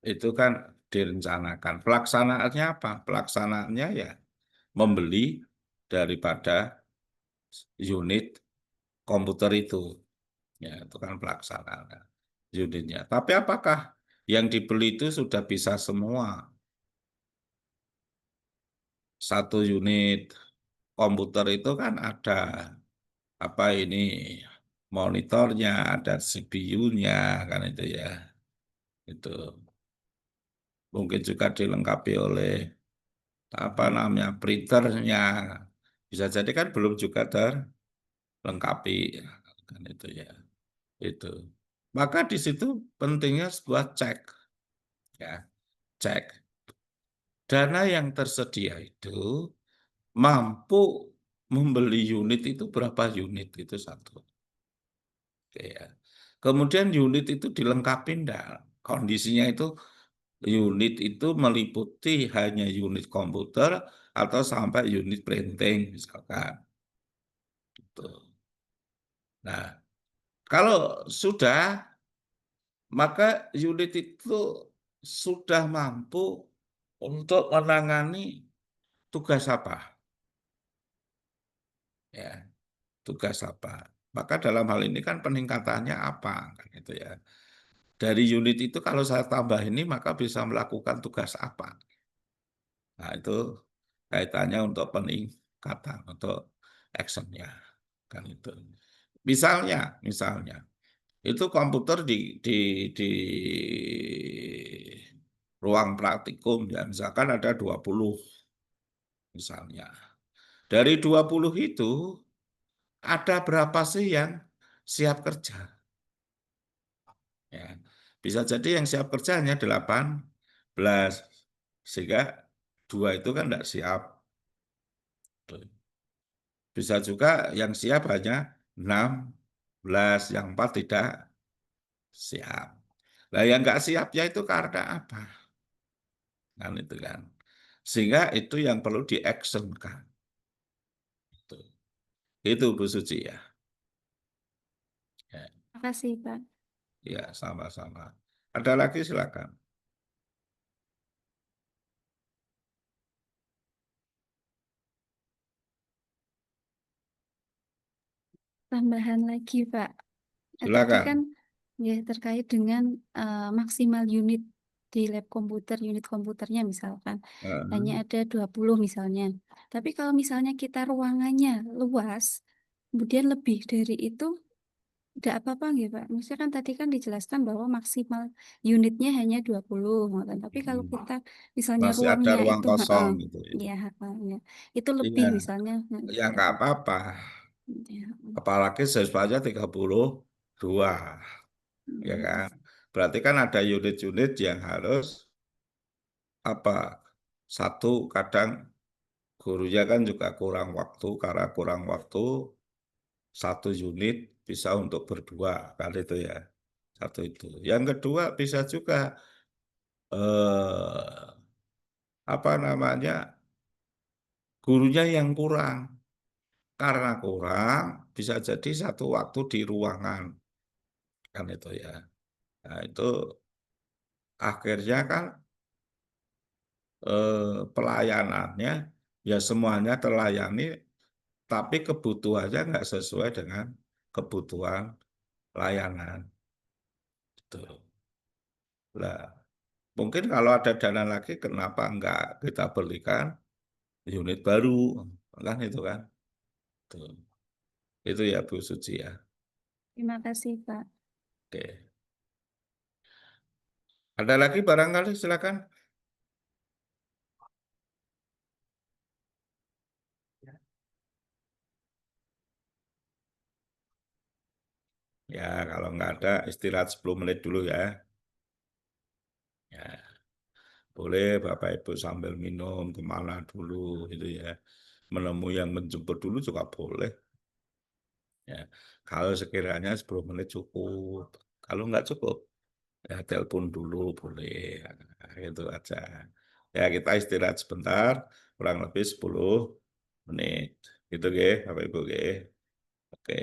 itu kan direncanakan. Pelaksanaannya apa? Pelaksanaannya ya membeli daripada unit komputer itu. Ya, itu kan pelaksanaan unitnya. Tapi apakah yang dibeli itu sudah bisa semua? Satu unit komputer itu kan ada apa ini monitornya, ada CPU-nya kan itu ya. Itu mungkin juga dilengkapi oleh apa namanya printernya. Bisa jadi kan belum juga terlengkapi kan itu ya. Itu. Maka di situ pentingnya sebuah cek ya, cek dana yang tersedia itu mampu membeli unit itu berapa unit itu satu. Oke, ya. Kemudian unit itu dilengkapi enggak? Kondisinya itu unit itu meliputi hanya unit komputer atau sampai unit printing misalkan. Gitu. Nah, kalau sudah maka unit itu sudah mampu untuk menangani tugas apa? Ya, tugas apa? Maka dalam hal ini kan peningkatannya apa? Kan gitu ya. Dari unit itu kalau saya tambah ini maka bisa melakukan tugas apa? Nah, itu kaitannya untuk peningkatan, untuk actionnya. Kan itu. Misalnya, itu komputer di ruang praktikum, ya misalkan ada 20 misalnya. Dari 20 itu, ada berapa sih yang siap kerja? Ya. Bisa jadi yang siap kerja hanya 18, sehingga dua itu kan tidak siap. Bisa juga yang siap hanya 16, yang 4 tidak siap. Nah, yang nggak siapnya itu karena apa? Kan itu kan. Sehingga itu yang perlu di-actionkan. Itu. Itu Bu Suci ya. Ya, Terima kasih, Pak. ya, sama-sama. Ada lagi silakan. Tambahan lagi, Pak. Tadi kan Silakan. Ya, terkait dengan maksimal unit di lab komputer, unit komputernya misalkan hanya Nah, ada 20 misalnya. Tapi kalau misalnya kita ruangannya luas, kemudian lebih dari itu, tidak apa-apa nggih, Pak. Maksudnya kan tadi kan dijelaskan bahwa maksimal unitnya hanya 20, ngoten. Tapi kalau mm, kita misalnya masih ada ruangnya ruang itu, kosong gitu ya. ya, itu lebih Iya, misalnya, ya tidak nggak apa-apa. apa-apa. Ya, Apalagi siswanya 32, ya kan? Berarti kan ada unit-unit yang harus apa? Satu, kadang gurunya kan juga kurang waktu, karena kurang waktu satu unit bisa untuk berdua kan itu ya. Satu itu. Yang kedua bisa juga apa namanya? Gurunya yang kurang. Karena kurang bisa jadi satu waktu di ruangan kan itu ya. Nah, itu akhirnya kan pelayanannya ya semuanya terlayani, tapi kebutuhannya nggak sesuai dengan kebutuhan layanan. Gitu. Lah, mungkin kalau ada dana lagi, kenapa nggak kita belikan unit baru, kan itu kan? Tuh. Itu ya Bu Suci ya. Terima kasih, Pak. Oke. Ada lagi barangkali silakan. Ya, kalau nggak ada istirahat 10 menit dulu ya. Ya, boleh Bapak Ibu sambil minum kemana dulu gitu ya. Menemui yang menjemput dulu juga boleh. Ya, kalau sekiranya 10 menit cukup. Kalau nggak cukup, ya telepon dulu boleh. Nah, gitu aja. Ya, kita istirahat sebentar, kurang lebih 10 menit. Gitu, Ge, Bapak Ibu, Ge. Oke.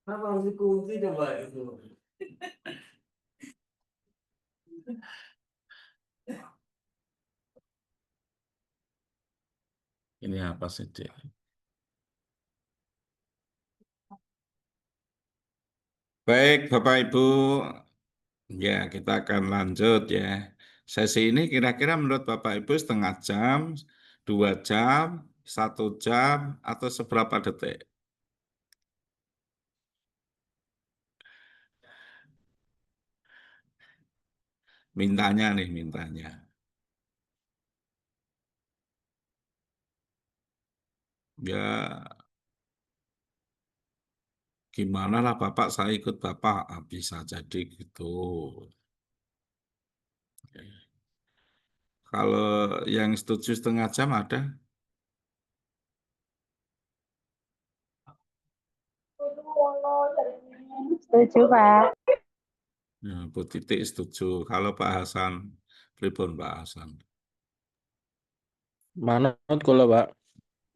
Apa harus dikunci coba itu? Ini apa sih, Dik? Baik, Bapak Ibu, ya kita akan lanjut ya. Sesi ini kira-kira menurut Bapak Ibu setengah jam, 2 jam, 1 jam, atau seberapa detik? Mintanya nih, mintanya. Ya, gimana lah Bapak, saya ikut Bapak. Ah, bisa jadi gitu. Kalau yang setuju setengah jam ada? Setuju, Pak. Ya, Bu Titik setuju. Kalau Pak Hasan, pripun Pak Hasan? Manut kula, Pak.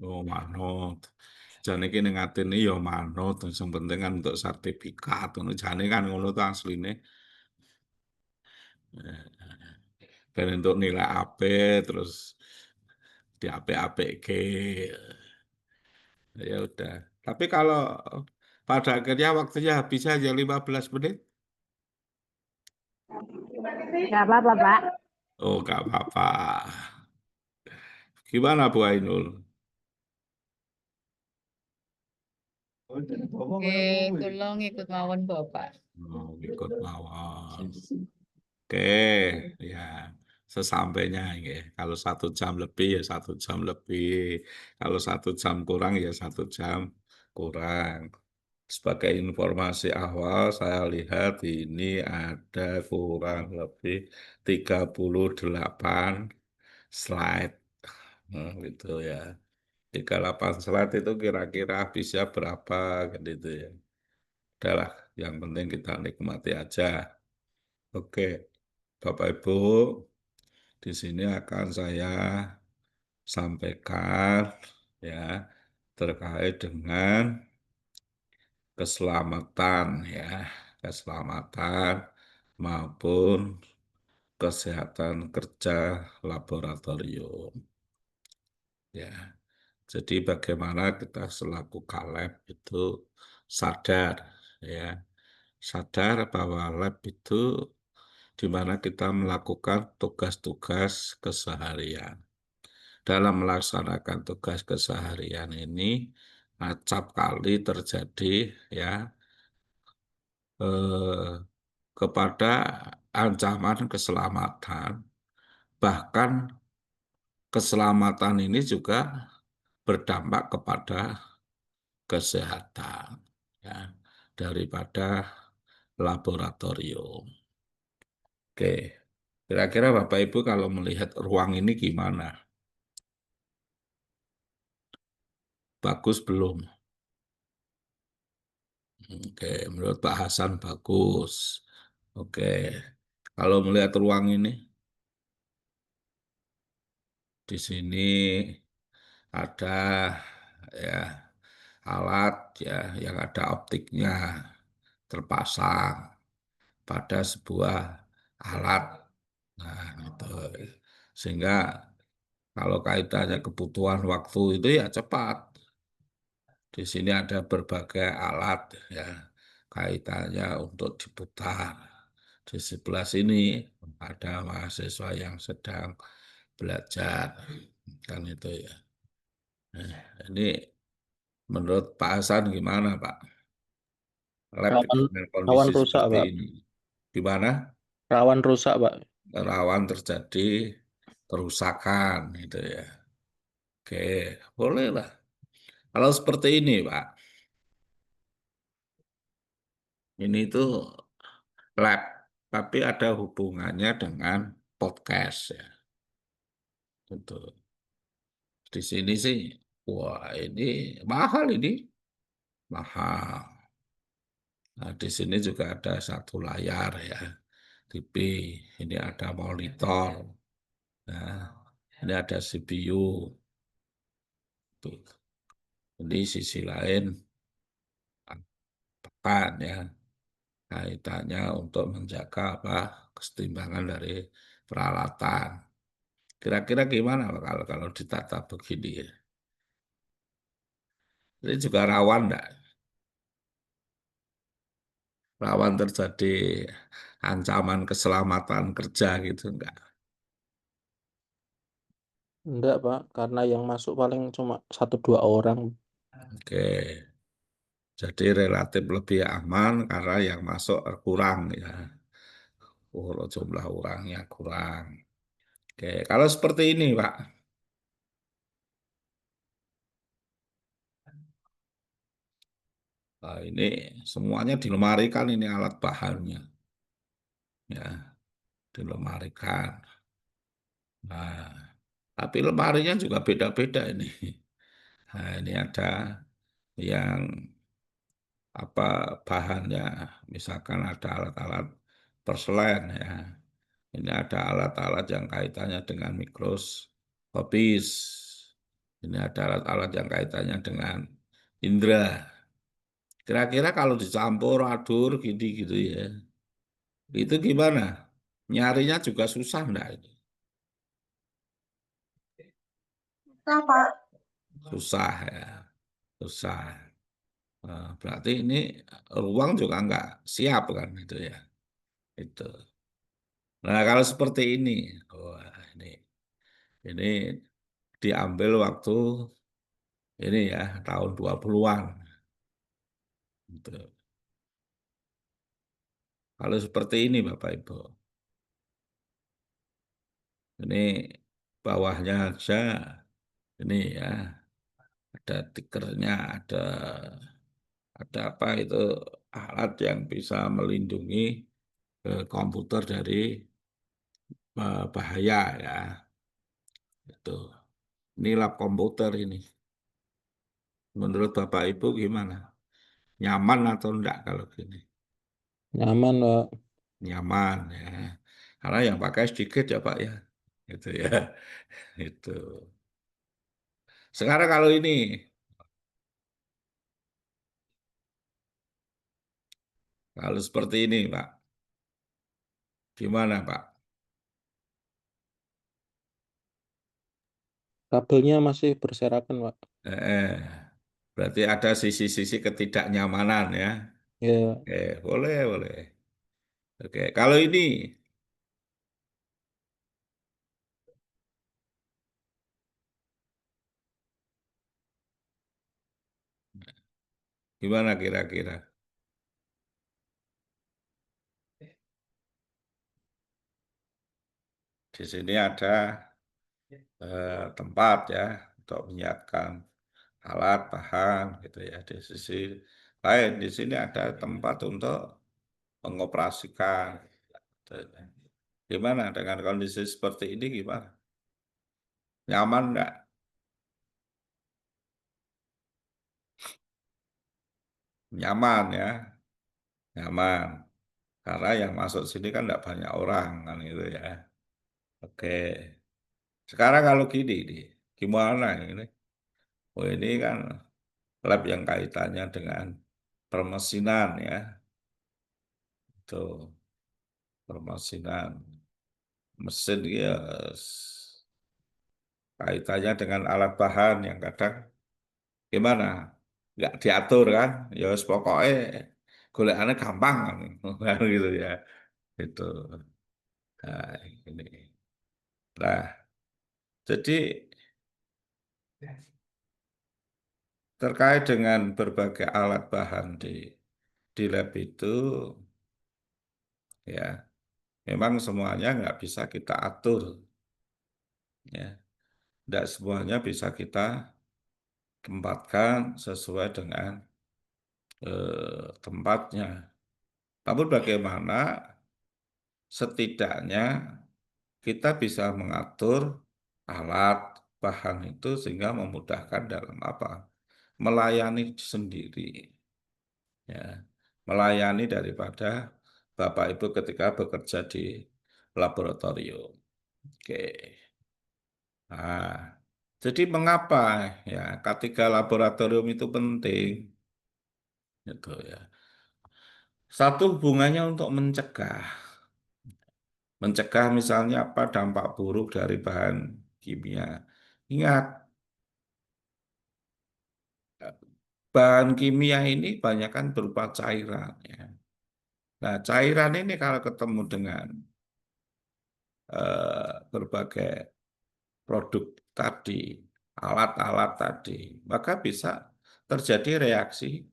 Oh, manut. Jane iki ning atine ya manut, sing penting kan untuk sertifikat. Ngono jane kan ngono to asline. Dan untuk nilai AP terus di AP-AP ke. Ya udah. Tapi kalau pada akhirnya waktunya habis aja 15 menit. Nggak apa-apa, Pak. Oh, nggak apa-apa. Gimana Bu Ainul? Oke, kula ngikut mawon Bapak. Oh, ikut mawon. Oke, ya sesampainya ya. Kalau 1 jam lebih ya 1 jam lebih. Kalau 1 jam kurang ya 1 jam kurang. Sebagai informasi awal, saya lihat ini ada kurang lebih 38 slide. Nah, gitu ya. 38 slide itu kira-kira habisnya berapa gitu ya. Udahlah, yang penting kita nikmati aja. Oke, Bapak Ibu, di sini akan saya sampaikan ya terkait dengan keselamatan ya, keselamatan maupun kesehatan kerja laboratorium ya. Jadi bagaimana kita selaku Kaleb itu sadar ya, sadar bahwa lab itu di mana kita melakukan tugas-tugas keseharian. Dalam melaksanakan tugas keseharian ini, acap kali terjadi ya eh, kepada ancaman keselamatan, bahkan keselamatan ini juga berdampak kepada kesehatan ya, daripada laboratorium. Oke, kira-kira Bapak Ibu kalau melihat ruang ini gimana? Bagus belum? Oke, menurut Pak Hasan bagus. Oke, kalau melihat ruang ini, di sini ada ya alat ya yang ada optiknya terpasang pada sebuah alat. Nah, itu sehingga kalau kaitannya kebutuhan waktu itu ya cepat. Di sini ada berbagai alat ya kaitannya untuk diputar. Di sebelah sini ada mahasiswa yang sedang belajar kan itu ya. Nah, ini menurut Pak Hasan gimana Pak? Lab Rawan dengan kondisi rawan rusak, seperti Pak. ini, gimana? Rawan rusak, Pak. Rawan terjadi kerusakan gitu ya. Oke, boleh lah. Kalau seperti ini Pak, ini tuh lab, tapi ada hubungannya dengan podcast ya. Gitu. Di sini sih, wah ini mahal ini, mahal. Nah, di sini juga ada satu layar ya, TV. Ini ada monitor. Nah, ini ada CPU. Tuh. Di sisi lain, pekan ya, kaitannya untuk menjaga apa kesetimbangan dari peralatan. Kira-kira gimana Pak, kalau ditata begini ya? Ini juga rawan enggak? Rawan terjadi ancaman keselamatan kerja gitu enggak? Enggak, Pak, karena yang masuk paling cuma 1-2 orang. Oke, jadi relatif lebih aman karena yang masuk kurang ya. Jumlah orangnya kurang. Oke, kalau seperti ini Pak, nah, ini semuanya dilemarikan ini alat bahannya, ya dilemarikan. Nah, tapi lemarinya juga beda-beda ini. Nah, ini ada yang apa bahannya, misalkan ada alat-alat perselen ya. Ini ada alat-alat yang kaitannya dengan mikroskopis. Ini ada alat-alat yang kaitannya dengan indera. Kira-kira kalau dicampur adur gini gitu ya, itu gimana? Nyarinya juga susah enggak ini? Susah ya, susah. Berarti ini ruang juga enggak siap kan itu ya. Itu. Nah, kalau seperti ini, wah ini diambil waktu ini ya tahun 20-an. Gitu. Kalau seperti ini Bapak Ibu, ini bawahnya aja ini ya ada tikernya, ada apa itu alat yang bisa melindungi komputer dari bahaya ya. Itu. Ini lab komputer ini. Menurut Bapak Ibu gimana? Nyaman atau enggak kalau gini? Nyaman, Pak. Nyaman ya. Karena yang pakai sedikit ya Pak ya. Gitu ya. Itu. Sekarang kalau ini, kalau seperti ini Pak, gimana Pak? Kabelnya masih berserakan, Pak. Eh, berarti ada sisi-sisi ketidaknyamanan ya. Ya, Oke, boleh, boleh. Oke, kalau ini gimana kira-kira? Di sini ada tempat ya untuk menyiapkan alat bahan gitu ya. Di sisi lain di sini ada tempat untuk mengoperasikan. Gitu ya. Gimana dengan kondisi seperti ini gimana? Nyaman nggak? Nyaman ya, nyaman. Karena yang masuk sini kan nggak banyak orang kan gitu ya. Oke. Sekarang kalau gini nih, gimana ini? Oh ini kan lab yang kaitannya dengan permesinan ya. Itu permesinan mesin ya kaitannya dengan alat bahan yang kadang gimana? Nggak diatur kan? Ya wis pokoknya golekannya gampang kan kan gitu ya. Itu. Nah, ini. Nah, jadi terkait dengan berbagai alat bahan di lab itu ya memang semuanya nggak bisa kita atur ya. Tidak semuanya bisa kita tempatkan sesuai dengan tempatnya. Namun bagaimana setidaknya kita bisa mengatur alat bahan itu sehingga memudahkan dalam apa? Melayani sendiri ya. Melayani daripada Bapak Ibu ketika bekerja di laboratorium. Oke. Nah, Jadi mengapa ya K3 laboratorium itu penting? Gitu ya. Satu hubungannya untuk mencegah. Mencegah misalnya apa dampak buruk dari bahan kimia. Ingat, bahan kimia ini banyak kan berupa cairan ya. Nah, cairan ini kalau ketemu dengan berbagai produk tadi, alat-alat tadi, maka bisa terjadi reaksi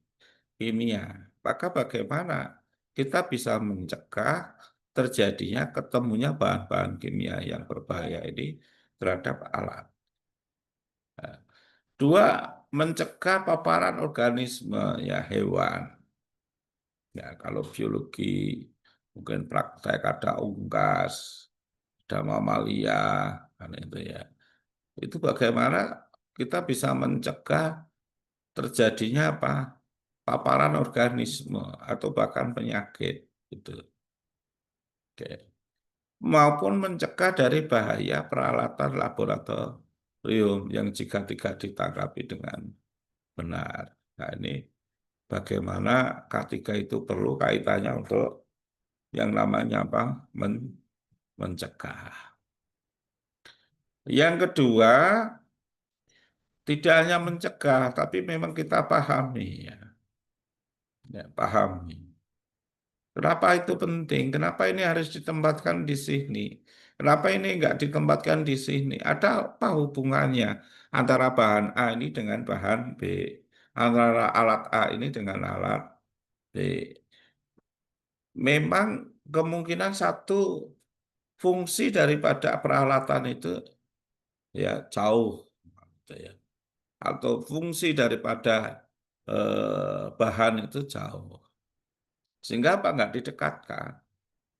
kimia. Maka bagaimana kita bisa mencegah terjadinya ketemunya bahan-bahan kimia yang berbahaya ini terhadap alat. Nah, dua, mencegah paparan organisme ya hewan. Ya, kalau biologi mungkin praktek ada unggas, ada mamalia, kan itu ya. Itu bagaimana kita bisa mencegah terjadinya apa? Paparan organisme atau bahkan penyakit gitu. Oke. Maupun mencegah dari bahaya peralatan laboratorium yang jika tidak ditanggapi dengan benar. Nah, ini bagaimana K3 itu perlu kaitannya untuk yang namanya apa? Mencegah. Yang kedua, tidak hanya mencegah, tapi memang kita pahami ya. Ya, pahami. Kenapa itu penting? Kenapa ini harus ditempatkan di sini? Kenapa ini enggak ditempatkan di sini? Ada apa hubungannya antara bahan A ini dengan bahan B? Antara alat A ini dengan alat B? Memang kemungkinan satu fungsi daripada peralatan itu ya jauh, gitu ya. Atau fungsi daripada bahan itu jauh. Sehingga apa enggak didekatkan?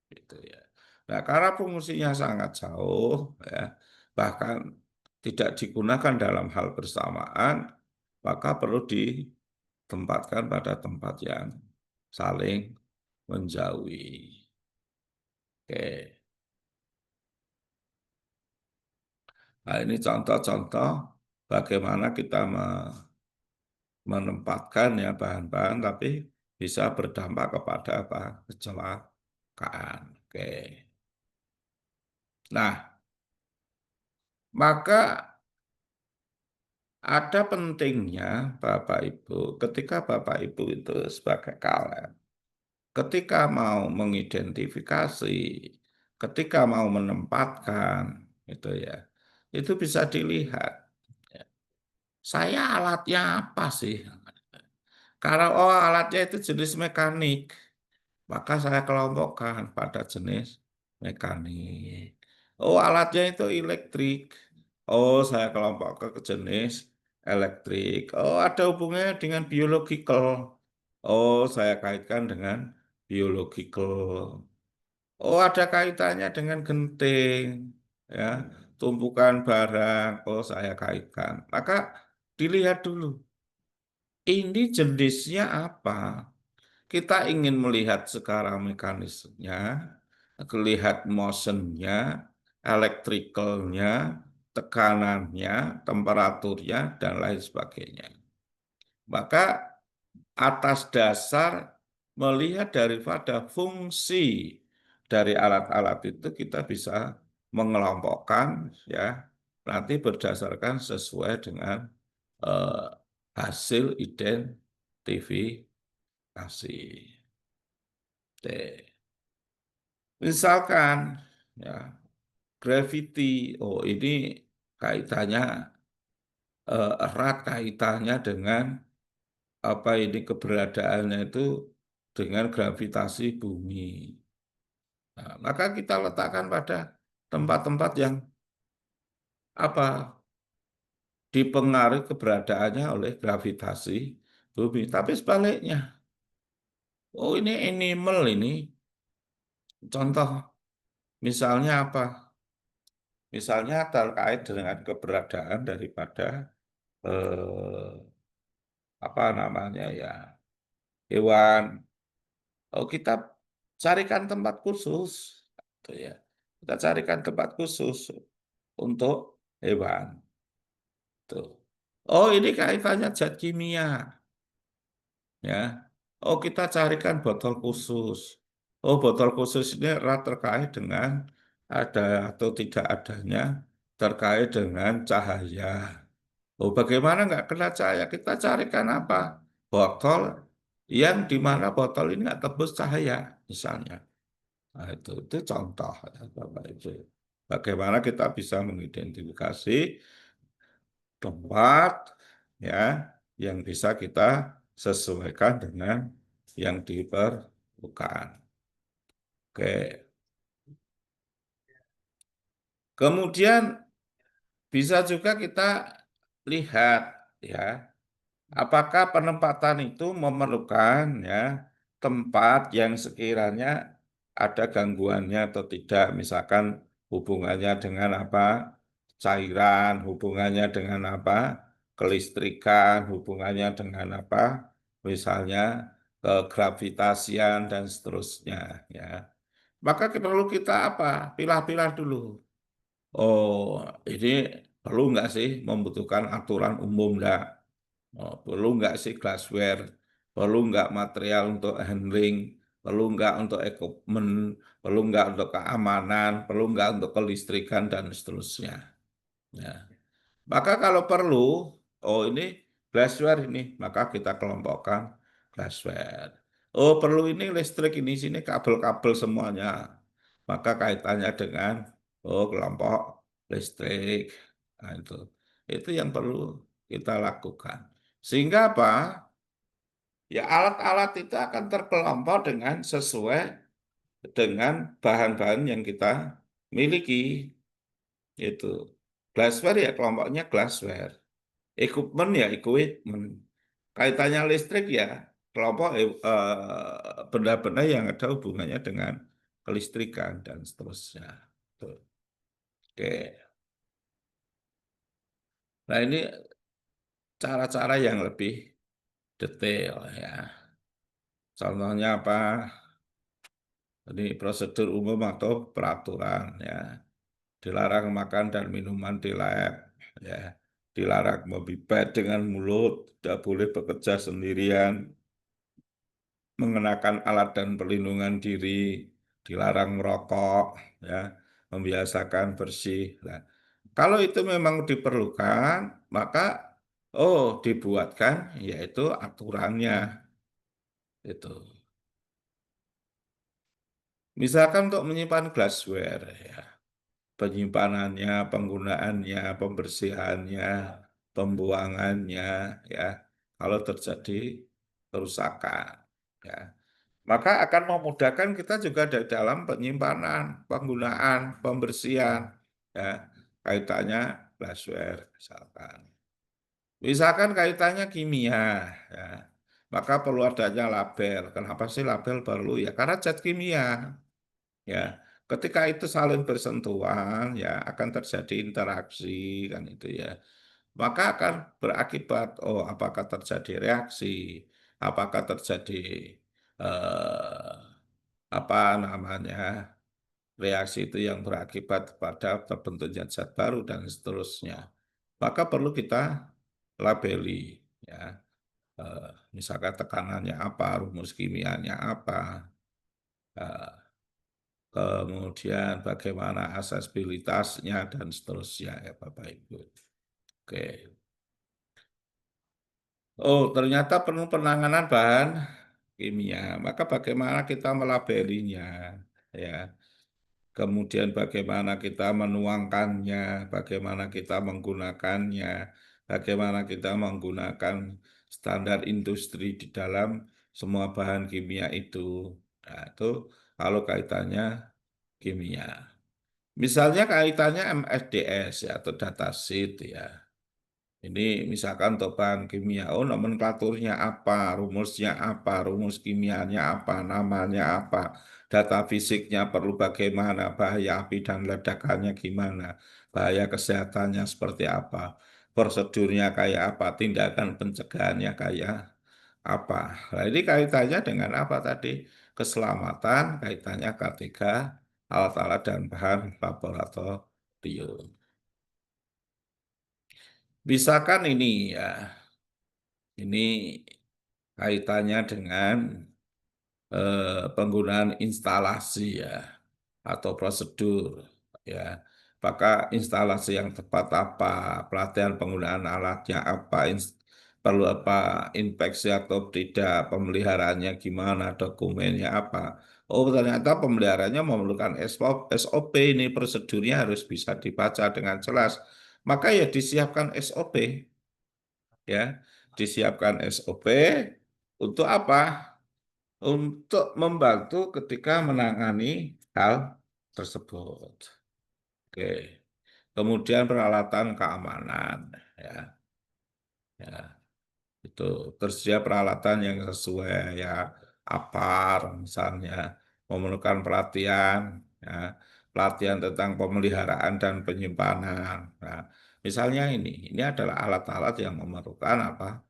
Gitu ya. Nah, karena fungsinya sangat jauh, ya, bahkan tidak digunakan dalam hal bersamaan, maka perlu ditempatkan pada tempat yang saling menjauhi. Oke. Nah, ini contoh-contoh bagaimana kita menempatkan ya bahan-bahan, tapi bisa berdampak kepada apa? Kecelakaan. Oke. Nah, maka ada pentingnya Bapak Ibu, ketika Bapak Ibu itu sebagai kalem, ketika mau mengidentifikasi, ketika mau menempatkan, itu ya, itu bisa dilihat. Ya. Saya alatnya apa sih? Kalau alatnya itu jenis mekanik, maka saya kelompokkan pada jenis mekanik. Oh, alatnya itu elektrik. Oh, saya kelompokkan ke jenis elektrik. Oh, ada hubungannya dengan biological. Oh, saya kaitkan dengan biological. Oh, ada kaitannya dengan genting, ya, tumpukan barang. Oh, saya kaitkan. Maka dilihat dulu, ini jenisnya apa? Kita ingin melihat sekarang mekanismenya, lihat motionnya, elektrikalnya, tekanannya, temperaturnya, dan lain sebagainya. Maka atas dasar melihat daripada fungsi dari alat-alat itu kita bisa mengelompokkan ya nanti berdasarkan sesuai dengan eh, hasil identifikasi. Oke. Misalkan ya gravity, oh ini kaitannya erat kaitannya dengan apa ini keberadaannya itu dengan gravitasi bumi. Nah, maka kita letakkan pada tempat-tempat yang apa dipengaruhi keberadaannya oleh gravitasi bumi. Tapi sebaliknya, oh ini animal ini, contoh misalnya apa? Misalnya terkait dengan keberadaan daripada eh, apa namanya ya hewan. Oh kita carikan tempat khusus, gitu ya. Kita carikan tempat khusus untuk hewan. itu. Oh, ini kaitannya zat kimia. Ya. Oh, kita carikan botol khusus. Oh, botol khusus ini erat terkait dengan ada atau tidak adanya terkait dengan cahaya. Oh, bagaimana nggak kena cahaya? Kita carikan apa? Botol yang di mana botol ini nggak tembus cahaya, misalnya. Nah, itu contoh ya, Bapak Ibu. Bagaimana kita bisa mengidentifikasi tempat ya yang bisa kita sesuaikan dengan yang diperlukan. Oke. Kemudian bisa juga kita lihat ya, apakah penempatan itu memerlukan ya tempat yang sekiranya ada gangguannya atau tidak, misalkan hubungannya dengan apa? Cairan, hubungannya dengan apa? Kelistrikan, hubungannya dengan apa? Misalnya kegravitasian dan seterusnya ya. Maka perlu kita apa? Pilah-pilah dulu. Oh, ini perlu nggak sih membutuhkan aturan umum nggak? Oh, perlu nggak sih glassware? Perlu nggak material untuk handling? Perlu nggak untuk equipment? Perlu nggak untuk keamanan? Perlu nggak untuk kelistrikan dan seterusnya? Ya. Maka kalau perlu, oh ini glassware ini, maka kita kelompokkan glassware. Oh perlu ini listrik ini sini kabel-kabel semuanya. Maka kaitannya dengan kelompok listrik. Nah, itu yang perlu kita lakukan. Sehingga apa? Ya alat-alat itu akan terkelompok dengan sesuai dengan bahan-bahan yang kita miliki. Itu glassware ya kelompoknya glassware. Equipment ya equipment. Kaitannya listrik ya kelompok benda-benda yang ada hubungannya dengan kelistrikan dan seterusnya. Tuh. Oke. Nah ini cara-cara yang lebih detail ya. Contohnya apa? Ini prosedur umum atau peraturan ya. Dilarang makan dan minuman di lab ya. Dilarang membibat dengan mulut, tidak boleh bekerja sendirian, mengenakan alat dan perlindungan diri, dilarang merokok, ya, membiasakan bersih. Nah, kalau itu memang diperlukan, maka dibuatkan yaitu aturannya itu. Misalkan untuk menyimpan glassware, ya, penyimpanannya, penggunaannya, pembersihannya, pembuangannya, ya, kalau terjadi kerusakan, ya. Maka akan memudahkan kita juga di dalam penyimpanan, penggunaan, pembersihan, ya, kaitannya glassware misalkan. Misalkan kaitannya kimia, ya, maka perlu adanya label. Kenapa sih label perlu? Ya karena zat kimia, ya. Ketika itu saling bersentuhan, ya akan terjadi interaksi kan itu ya. Maka akan berakibat, apakah terjadi reaksi, apakah terjadi eh, apa namanya reaksi itu yang berakibat pada terbentuknya zat baru dan seterusnya. Maka perlu kita labeli, ya. Misalkan tekanannya apa, rumus kimianya apa, eh, kemudian bagaimana asesibilitasnya dan seterusnya ya Bapak Ibu. Oke. Oh, ternyata perlu penanganan bahan kimia. Maka bagaimana kita melabelinya, ya. Kemudian bagaimana kita menuangkannya, bagaimana kita menggunakannya, bagaimana kita menggunakan standar industri di dalam semua bahan kimia itu. Nah, itu kalau kaitannya kimia. Misalnya kaitannya MSDS ya, atau datasheet ya. Ini misalkan untuk bahan kimia, nomenklaturnya apa, rumusnya apa, rumus kimianya apa, namanya apa, data fisiknya perlu bagaimana, bahaya api dan ledakannya gimana, bahaya kesehatannya seperti apa, prosedurnya kayak apa, tindakan pencegahannya kayak apa. Nah, ini kaitannya dengan apa tadi? Keselamatan, kaitannya ketiga, alat-alat dan bahan laboratorium. Misalkan ini ya, ini kaitannya dengan penggunaan instalasi ya atau prosedur ya. Apakah instalasi yang tepat apa, pelatihan penggunaan alatnya apa, perlu apa, inspeksi atau tidak, pemeliharaannya gimana, dokumennya apa. Oh, ternyata pemeliharaannya memerlukan SOP, ini prosedurnya harus bisa dibaca dengan jelas. Maka ya disiapkan SOP ya, disiapkan SOP untuk apa? Untuk membantu ketika menangani hal tersebut. Oke. Kemudian peralatan keamanan, ya, ya, itu tersedia peralatan yang sesuai ya, APAR misalnya, memerlukan pelatihan, ya, pelatihan tentang pemeliharaan dan penyimpanan. Nah, misalnya ini adalah alat-alat yang memerlukan apa?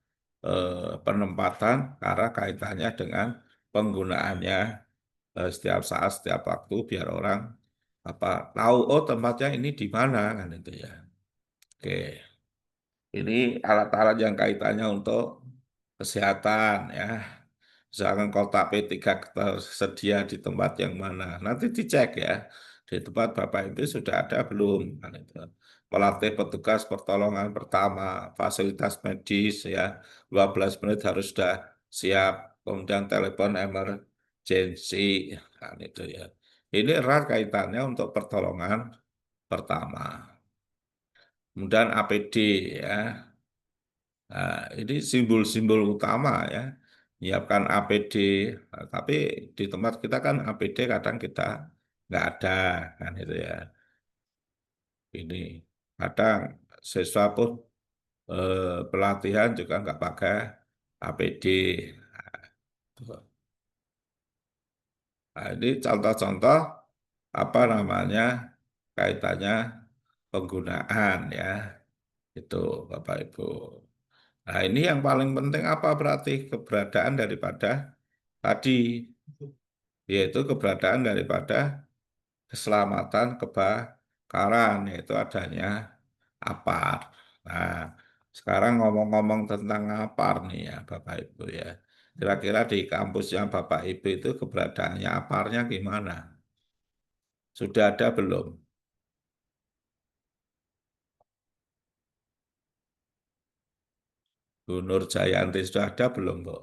Penempatan karena kaitannya dengan penggunaannya setiap saat, setiap waktu, biar orang apa tahu oh tempatnya ini di mana kan itu ya. Oke, ini alat-alat yang kaitannya untuk kesehatan ya. Misalkan kotak P3 tersedia di tempat yang mana. Nanti dicek ya. Di tempat Bapak Ibu sudah ada belum? Kan itu. Melatih petugas pertolongan pertama, fasilitas medis ya. 12 menit harus sudah siap. Kemudian telepon emergency kan itu ya. Ini erat kaitannya untuk pertolongan pertama. Kemudian APD ya. Nah, ini simbol-simbol utama ya. Menyiapkan APD, nah, tapi di tempat kita kan APD kadang kita nggak ada kan itu ya. Ini kadang siswa pun pelatihan juga nggak pakai APD. Nah, ini contoh-contoh apa namanya kaitannya penggunaan ya. Itu Bapak Ibu. Nah, ini yang paling penting apa berarti keberadaan daripada tadi, yaitu keberadaan daripada keselamatan kebakaran, yaitu adanya APAR. Nah, sekarang ngomong-ngomong tentang APAR nih ya, Bapak Ibu ya. Kira-kira di kampusnya Bapak Ibu itu keberadaannya APAR-nya gimana? Sudah ada belum? Bu Nur Jayanti sudah ada belum, Bu?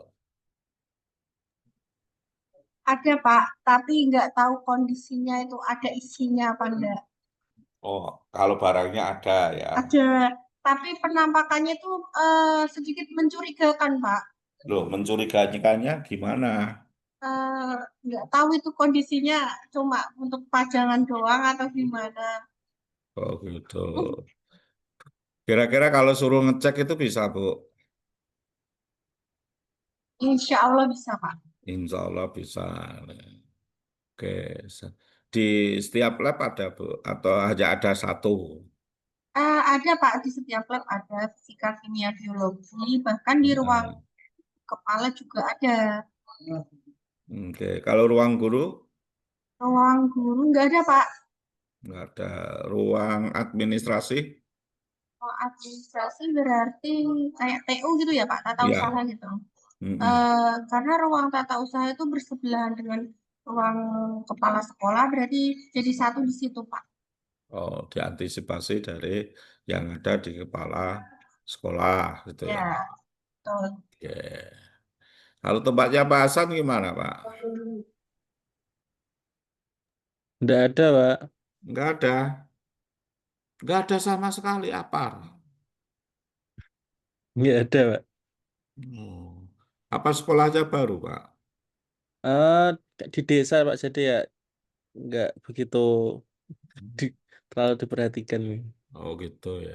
Ada Pak, tapi nggak tahu kondisinya itu ada isinya apa enggak. Oh, kalau barangnya ada ya. Ada, tapi penampakannya itu sedikit mencurigakan Pak. Loh, mencurigakannya gimana? Eh, nggak tahu itu kondisinya cuma untuk pajangan doang atau gimana. Oh, gitu. Kira-kira kalau suruh ngecek itu bisa, Bu? Insya Allah bisa Pak. Insya Allah bisa. Oke. Di setiap lab ada, Bu? Atau hanya ada satu? Ada Pak, di setiap lab ada fisika, kimia, biologi, bahkan di ruang Nah, kepala juga ada. oke. Kalau ruang guru? Ruang guru nggak ada Pak. Nggak ada. Ruang administrasi? Ruang administrasi berarti kayak TU gitu ya Pak, tata Ya. usaha gitu. Mm-mm. Karena ruang tata usaha itu bersebelahan dengan ruang kepala sekolah, berarti jadi satu di situ Pak. Oh, diantisipasi dari yang ada di kepala sekolah, gitu ya. Ya, betul. Oke. Kalau tempatnya Pak Hasan gimana, Pak? Nggak ada, Pak. Nggak ada. Nggak ada sama sekali apar. Nggak ada, Pak. Oh. Apa sekolahnya baru, Pak? Eh, di desa, Pak. Jadi ya nggak begitu di- terlalu diperhatikan. Oh gitu ya.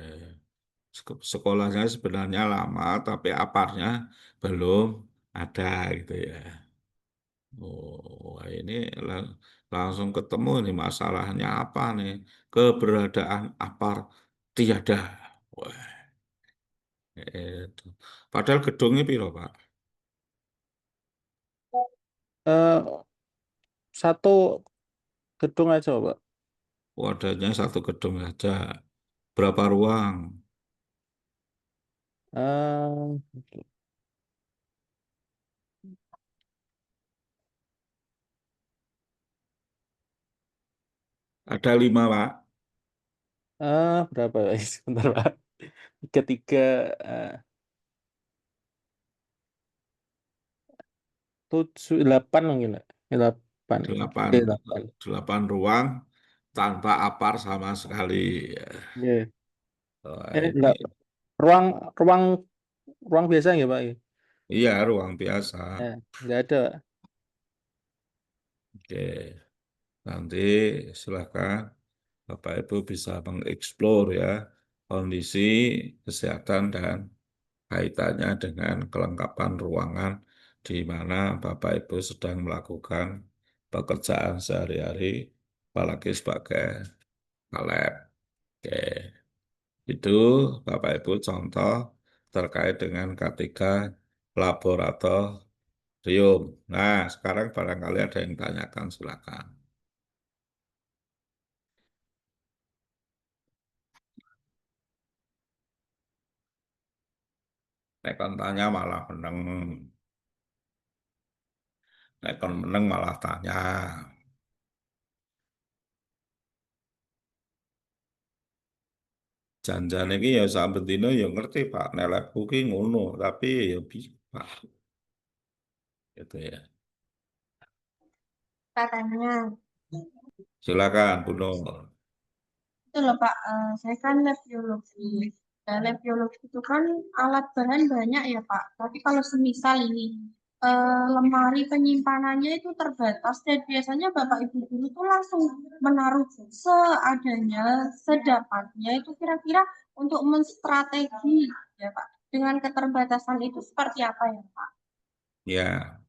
Sekolahnya sebenarnya lama, tapi aparnya belum ada gitu ya. Oh, ini langsung ketemu nih masalahnya apa nih? Keberadaan apar tiada. Wah, itu. Padahal gedungnya piro, Pak? Eh, satu gedung aja, Pak. Oh, adanya satu gedung saja. Berapa ruang? Eh, Ada 5, Pak. berapa? Sebentar, Pak. Ketiga, 8 mungkin, Pak. 8. 8, 8. 8 ruang tanpa apar sama sekali. Iya. Wah, Enggak, ini ruang ruang ruang biasa nggak, Pak? iya ruang biasa. Ya, nggak ada, Pak. Oke, nanti silakan Bapak Ibu bisa mengeksplor ya kondisi kesehatan dan kaitannya dengan kelengkapan ruangan di mana Bapak Ibu sedang melakukan pekerjaan sehari-hari, apalagi sebagai lab. Oke, itu Bapak Ibu contoh terkait dengan K3 laboratorium. Nah, sekarang barangkali ada yang tanyakan, silakan. Nek kon tanya malah meneng, nek kon meneng malah tanya. Jangan iki ya saben dina ya ngerti Pak, nek labku ki ngono, tapi ya bisa Pak. Gitu ya. Katanya. Silakan Bu Nur. Itu loh Pak, saya kan lab biologi. Nah, lab biologi itu kan alat bahan banyak ya Pak. Tapi kalau semisal ini lemari penyimpanannya itu terbatas dan biasanya Bapak Ibu guru tuh langsung menaruh seadanya, sedapatnya itu kira-kira untuk menstrategi ya Pak. Dengan keterbatasan itu seperti apa ya Pak? Ya,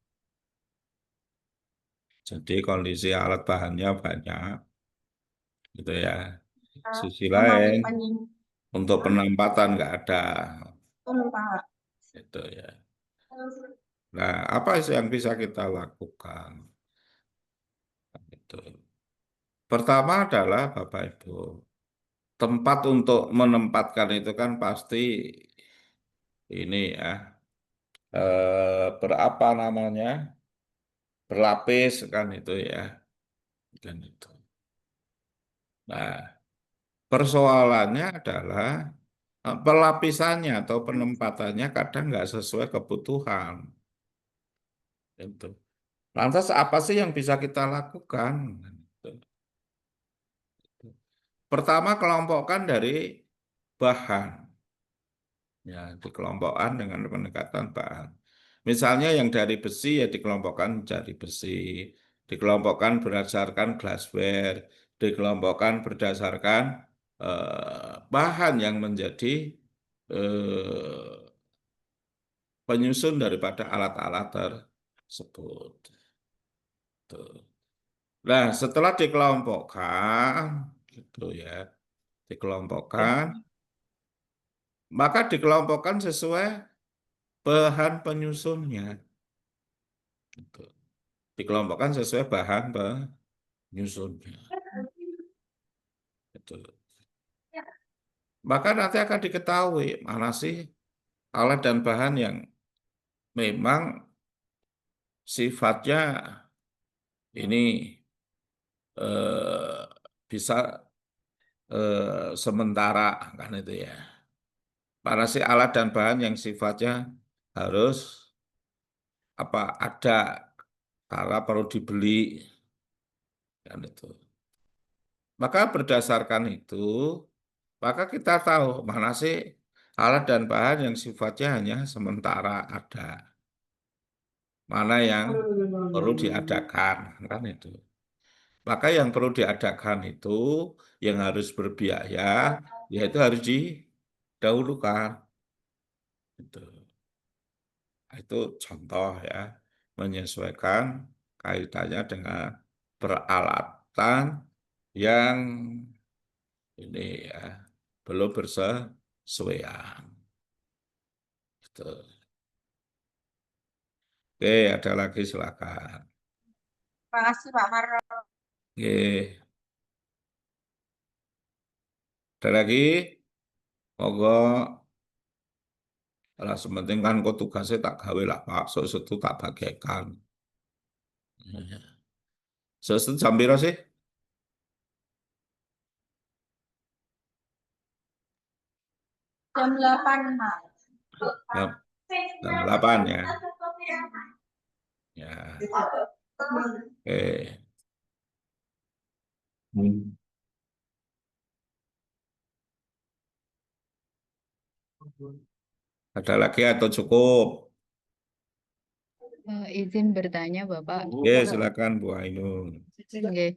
jadi kondisi alat bahannya banyak, gitu ya. Sisi Lemari lain, untuk penyimpanan, penempatan nggak ada, betul Pak. gitu ya. Nah, apa sih yang bisa kita lakukan? Gitu. Pertama adalah Bapak Ibu, tempat untuk menempatkan itu kan pasti ini ya, berapa namanya, berlapis kan itu ya, dan itu. Nah, persoalannya adalah pelapisannya atau penempatannya kadang nggak sesuai kebutuhan. Itu. Lantas apa sih yang bisa kita lakukan? Gitu. Pertama, kelompokkan dari bahan. Ya, dikelompokkan dengan pendekatan bahan. Misalnya yang dari besi ya dikelompokkan dari besi, dikelompokkan berdasarkan glassware, dikelompokkan berdasarkan bahan yang menjadi penyusun daripada alat-alat tersebut. Tuh. Nah, setelah dikelompokkan, gitu ya, dikelompokkan, maka dikelompokkan sesuai bahan penyusunnya. Gitu. Dikelompokkan sesuai bahan penyusunnya. Gitu. Maka nanti akan diketahui mana sih alat dan bahan yang memang sifatnya ini eh, bisa sementara kan itu ya. Mana sih alat dan bahan yang sifatnya harus apa ada karena perlu dibeli kan itu. Maka berdasarkan itu, maka kita tahu mana sih alat dan bahan yang sifatnya hanya sementara ada, mana yang perlu diadakan kan itu. Maka yang perlu diadakan itu yang harus berbiaya, yaitu harus didahulukan. Itu. Itu contoh ya, menyesuaikan kaitannya dengan peralatan yang ini ya belum bersesuaian. Gitu. Oke, ada lagi silakan. Terima kasih Pak Marno. Oke, ada lagi? Monggo. Lah sementing kan kok tugasnya tak gawe lah Pak, sesuatu tak bagaikan. Sesuatu jam piro sih? Jam 8, Pak. Jam, jam 8 ya. Ya, oke. Ada lagi atau cukup? Izin bertanya Bapak. Oke, silakan Bu Ainun. Oke.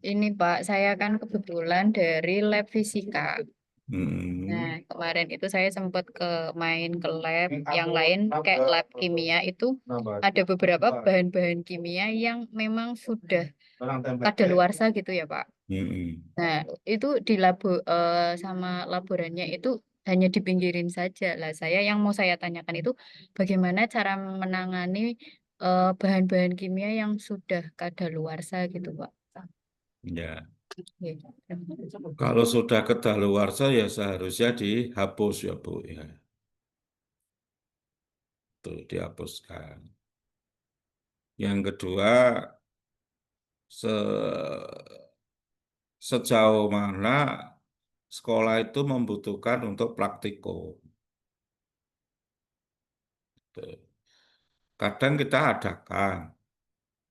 Ini Pak, saya kan kebetulan dari lab fisika. Hmm, Nah, kemarin itu saya sempat main ke lab yang lain, kayak lab kimia itu ada beberapa bahan-bahan kimia yang memang sudah kadaluarsa gitu ya Pak. hmm. Nah, itu di sama laborannya itu hanya dipinggirin saja. Lah, yang mau saya tanyakan itu bagaimana cara menangani bahan-bahan kimia yang sudah kadaluarsa gitu, Pak. Ya, Oke, terima kasih. kalau sudah kedaluarsa ya seharusnya dihapus ya Bu ya. Tuh dihapuskan. Yang kedua, sejauh mana sekolah itu membutuhkan untuk praktikum. Tuh. Kadang kita adakan,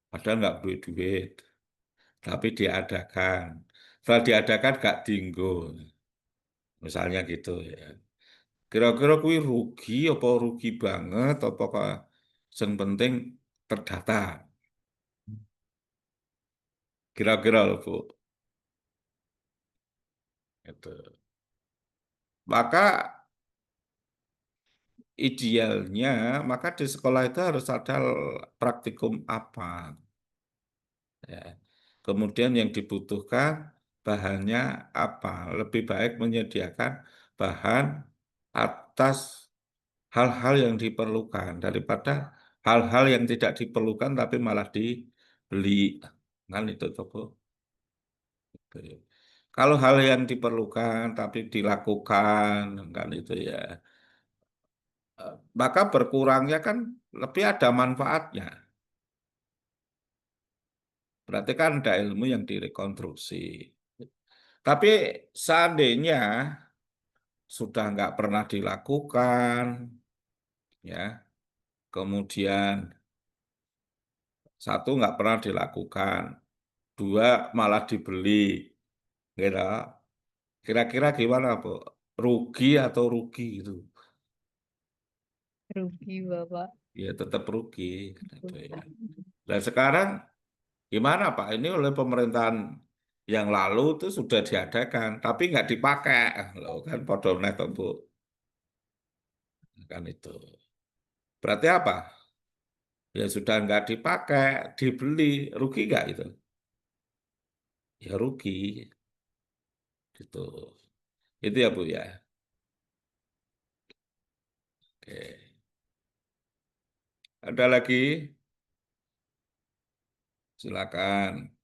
padahal nggak duit-duit, tapi diadakan. Setelah diadakan gak dinggo, misalnya gitu ya. Kira-kira kuwi rugi apa rugi banget apa kok yang penting terdata. Kira-kira loh Bu. Itu. Maka idealnya maka di sekolah itu harus ada praktikum apa ya. Kemudian yang dibutuhkan bahannya apa? Lebih baik menyediakan bahan atas hal-hal yang diperlukan daripada hal-hal yang tidak diperlukan tapi malah dibeli. Kan itu tuh, Bu. Oke. Kalau hal yang diperlukan tapi dilakukan kan itu ya. Maka berkurangnya kan lebih ada manfaatnya. Berarti kan ada ilmu yang direkonstruksi. Tapi seandainya sudah nggak pernah dilakukan, ya, kemudian satu nggak pernah dilakukan, dua malah dibeli, gitu. Kira-kira gimana, Bu? Rugi atau rugi gitu? Rugi, Bapak. Ya tetap rugi, gitu ya. Dan sekarang gimana Pak? Ini oleh pemerintahan yang lalu itu sudah diadakan, tapi nggak dipakai, loh kan podomnya Bu, kan itu. Berarti apa? Ya sudah nggak dipakai, dibeli, rugi nggak itu? Ya rugi, gitu. Itu ya Bu ya. Oke. Ada lagi? Silakan.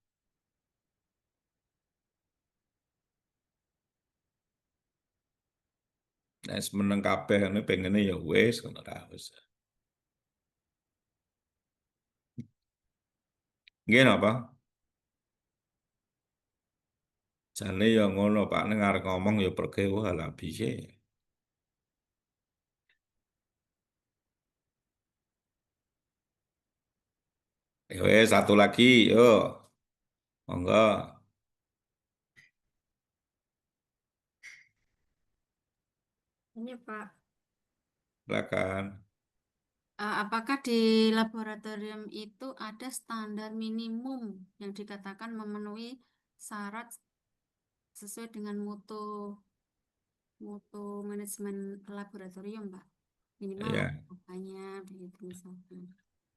Nah, meneng kabeh ini pengennya ya wis, ngono ta wis. Nggih napa? Jane ya ngono Pak, ning arep ngomong ya perke wah lah piye. Ya wis satu lagi, yuk. Monggo, Ini Pak, silakan. apakah di laboratorium itu ada standar minimum yang dikatakan memenuhi syarat sesuai dengan mutu mutu manajemen laboratorium, Pak? Minimal Ya, apanya begitu misalkan.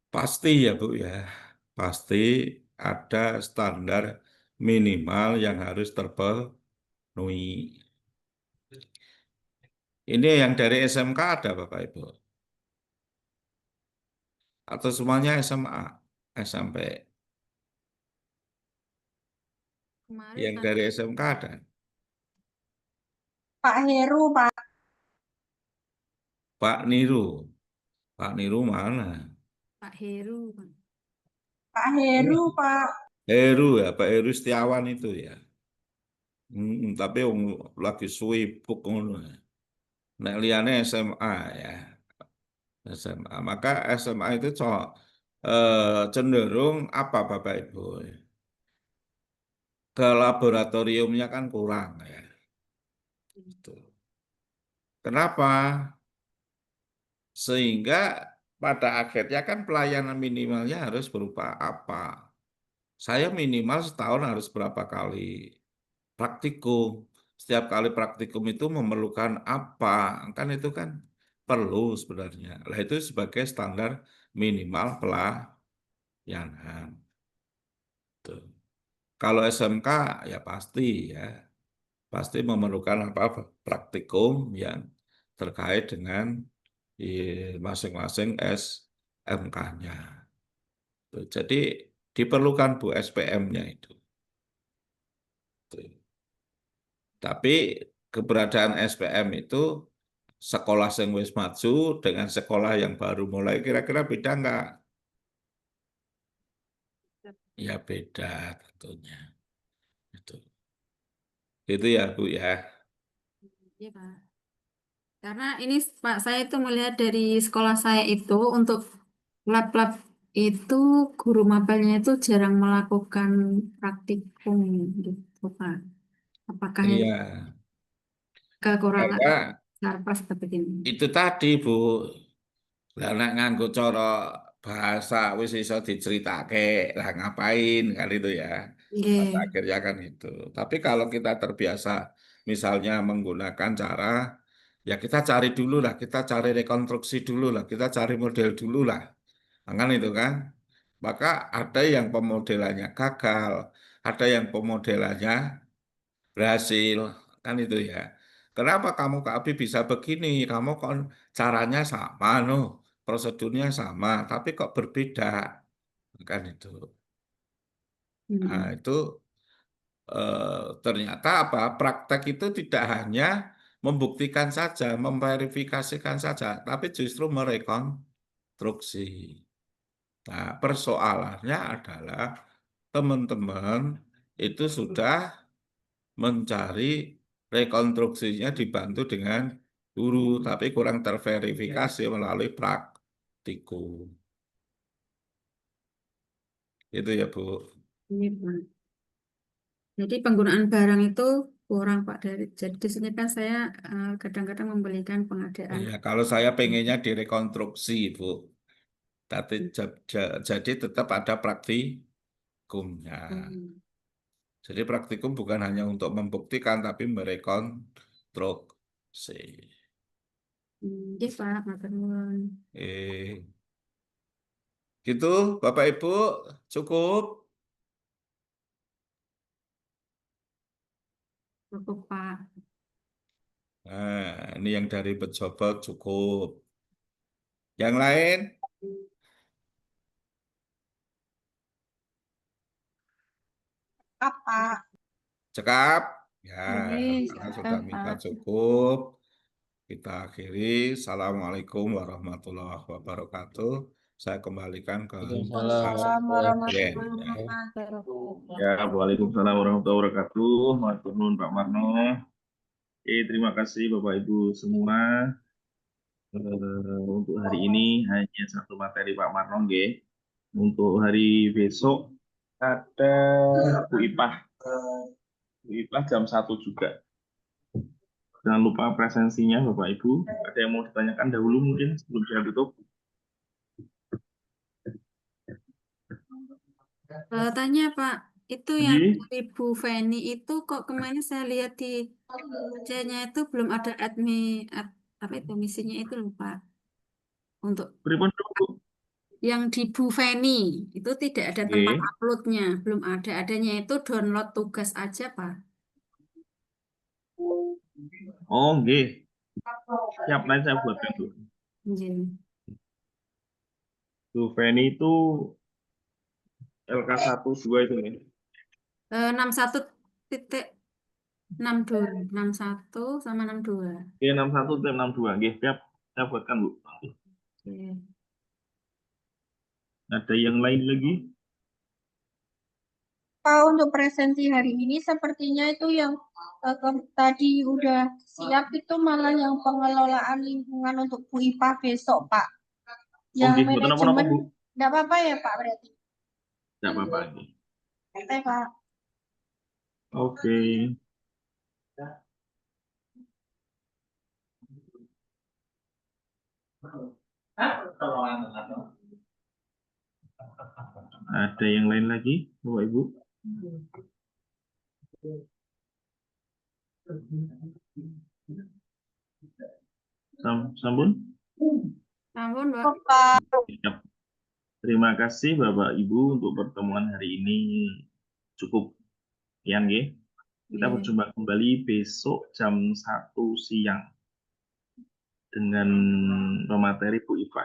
pasti ya Bu ya. Pasti ada standar minimal yang harus terpenuhi. Ini yang dari SMK ada Bapak Ibu? Atau semuanya SMA, SMP? Kemarin Yang tadi dari SMK ada? Pak Heru, Pak. Pak Niru. Pak Niru mana? Pak Heru. Pak Heru, Pak. Heru ya, Pak Heru Setiawan itu ya. Tapi lagi sibuk ngono. Nek liyane SMA ya. SMA. Maka SMA itu cenderung apa Bapak Ibu? Ke laboratoriumnya kan kurang ya. Gitu. Kenapa? Sehingga pada akhirnya kan pelayanan minimalnya harus berupa apa? Saya minimal setahun harus berapa kali praktikum. Setiap kali praktikum itu memerlukan apa? Kan itu kan perlu sebenarnya. Lah itu sebagai standar minimal pelayanan. Tuh. Kalau SMK ya pasti memerlukan apa praktikum yang terkait dengan masing-masing SMK-nya. Jadi diperlukan Bu SPM-nya itu. Tuh. Tapi keberadaan SPM itu sekolah yang wis maju dengan sekolah yang baru mulai kira-kira beda enggak? Ya beda tentunya. Itu ya Bu ya. Iya, Pak. Karena ini Pak, saya itu melihat dari sekolah saya itu untuk lab-lab itu guru mapelnya itu jarang melakukan praktikum gitu, Pak. Apakah ini Iya. kekurangan Karena Sarpas seperti ini? itu tadi Bu, lah nek nganggo cara bahasa wis iso diceritake, lah ngapain kan itu ya. Pada Nggih. akhirnya kan itu. Tapi kalau kita terbiasa misalnya menggunakan cara ya kita cari dulu lah, kita cari rekonstruksi dulu lah, kita cari model dulu lah. Nah, kan itu kan. Maka ada yang pemodelannya gagal, ada yang pemodelannya berhasil, kan itu ya. Kenapa kamu Kak Abi bisa begini? Kamu kok caranya sama, no, prosedurnya sama, tapi kok berbeda, kan itu. Nah, Hmm. itu ternyata apa? Praktek itu tidak hanya membuktikan saja, memverifikasikan saja, tapi justru merekonstruksi. Nah, persoalannya adalah teman-teman itu sudah mencari rekonstruksinya dibantu dengan guru, tapi kurang terverifikasi melalui praktikum. Itu ya, Bu. Ini, Pak. Jadi penggunaan barang itu kurang, Pak. Jadi di sini kan saya kadang-kadang membelikan pengadaan. Ya, kalau saya pengennya direkonstruksi, Bu. Tapi jadi tetap ada praktikumnya. Hmm. Jadi praktikum bukan hanya untuk membuktikan, tapi merekonstruksi. Iya, Pak. Matur nuwun. Eh, gitu, Bapak Ibu, cukup. Cukup, Pak. Nah, ini yang dari pejabat cukup. Yang lain, Apa? cekap. Ya, Oke, karena sudah siap, minta Pak. cukup. Kita akhiri. Assalamualaikum warahmatullahi wabarakatuh. Saya kembalikan ke Pak Waalaikumsalam Bren. warahmatullahi Ya. wabarakatuh. Ya, Waalaikumsalam warahmatullahi wabarakatuh. Matur nuwun Pak Marno. Terima kasih Bapak Ibu semua. Untuk hari ini hanya satu materi Pak Marno, nggih. Untuk hari besok ada Bu Ipah. Bu Ipah jam 1 juga. Jangan lupa presensinya Bapak Ibu. Ada yang mau ditanyakan dahulu mungkin sebelum saya tutup? Tanya Pak, itu yang Jadi, dari Bu Feni itu kok kemarin saya lihat di wajahnya itu belum ada apa itu misinya itu loh Pak. Untuk pripun dulu? yang di Bu Feni itu tidak ada tempat Nggih. uploadnya, belum ada. Adanya itu download tugas aja Pak. Oh, nggih. Siap, nanti saya buatkan dulu. Iya. Bu Feni itu LK12 itu nih. 61.62, 61 sama 62. Oke, 61 dan 62. Nggih, siap. Saya buatkan, Bu. Oke. Ada yang lain lagi? Pak, untuk presensi hari ini sepertinya itu yang tadi udah siap itu malah yang pengelolaan lingkungan untuk Bu IPA besok, Pak. Yang Oke, buat apa-apa, Bu? manajemen, enggak apa-apa ya, Pak, berarti. Tidak apa-apa. Oke, Pak. Oke. Ada yang lain lagi, Bapak Ibu? Sampun? Ampun, Pak. Oh, Pak. Siap. Terima kasih Bapak Ibu untuk pertemuan hari ini. Cukup sekian, nggih. Kita Nggih. berjumpa kembali besok jam 1 siang dengan pemateri Bu Ipa.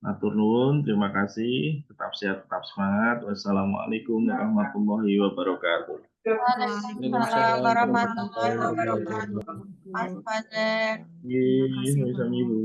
Matur nuwun, terima kasih. Tetap sehat, tetap semangat. Wassalamualaikum warahmatullahi wabarakatuh. Waalaikumsalam warahmatullahi wabarakatuh. Mas Fajar. Sampai Ibu.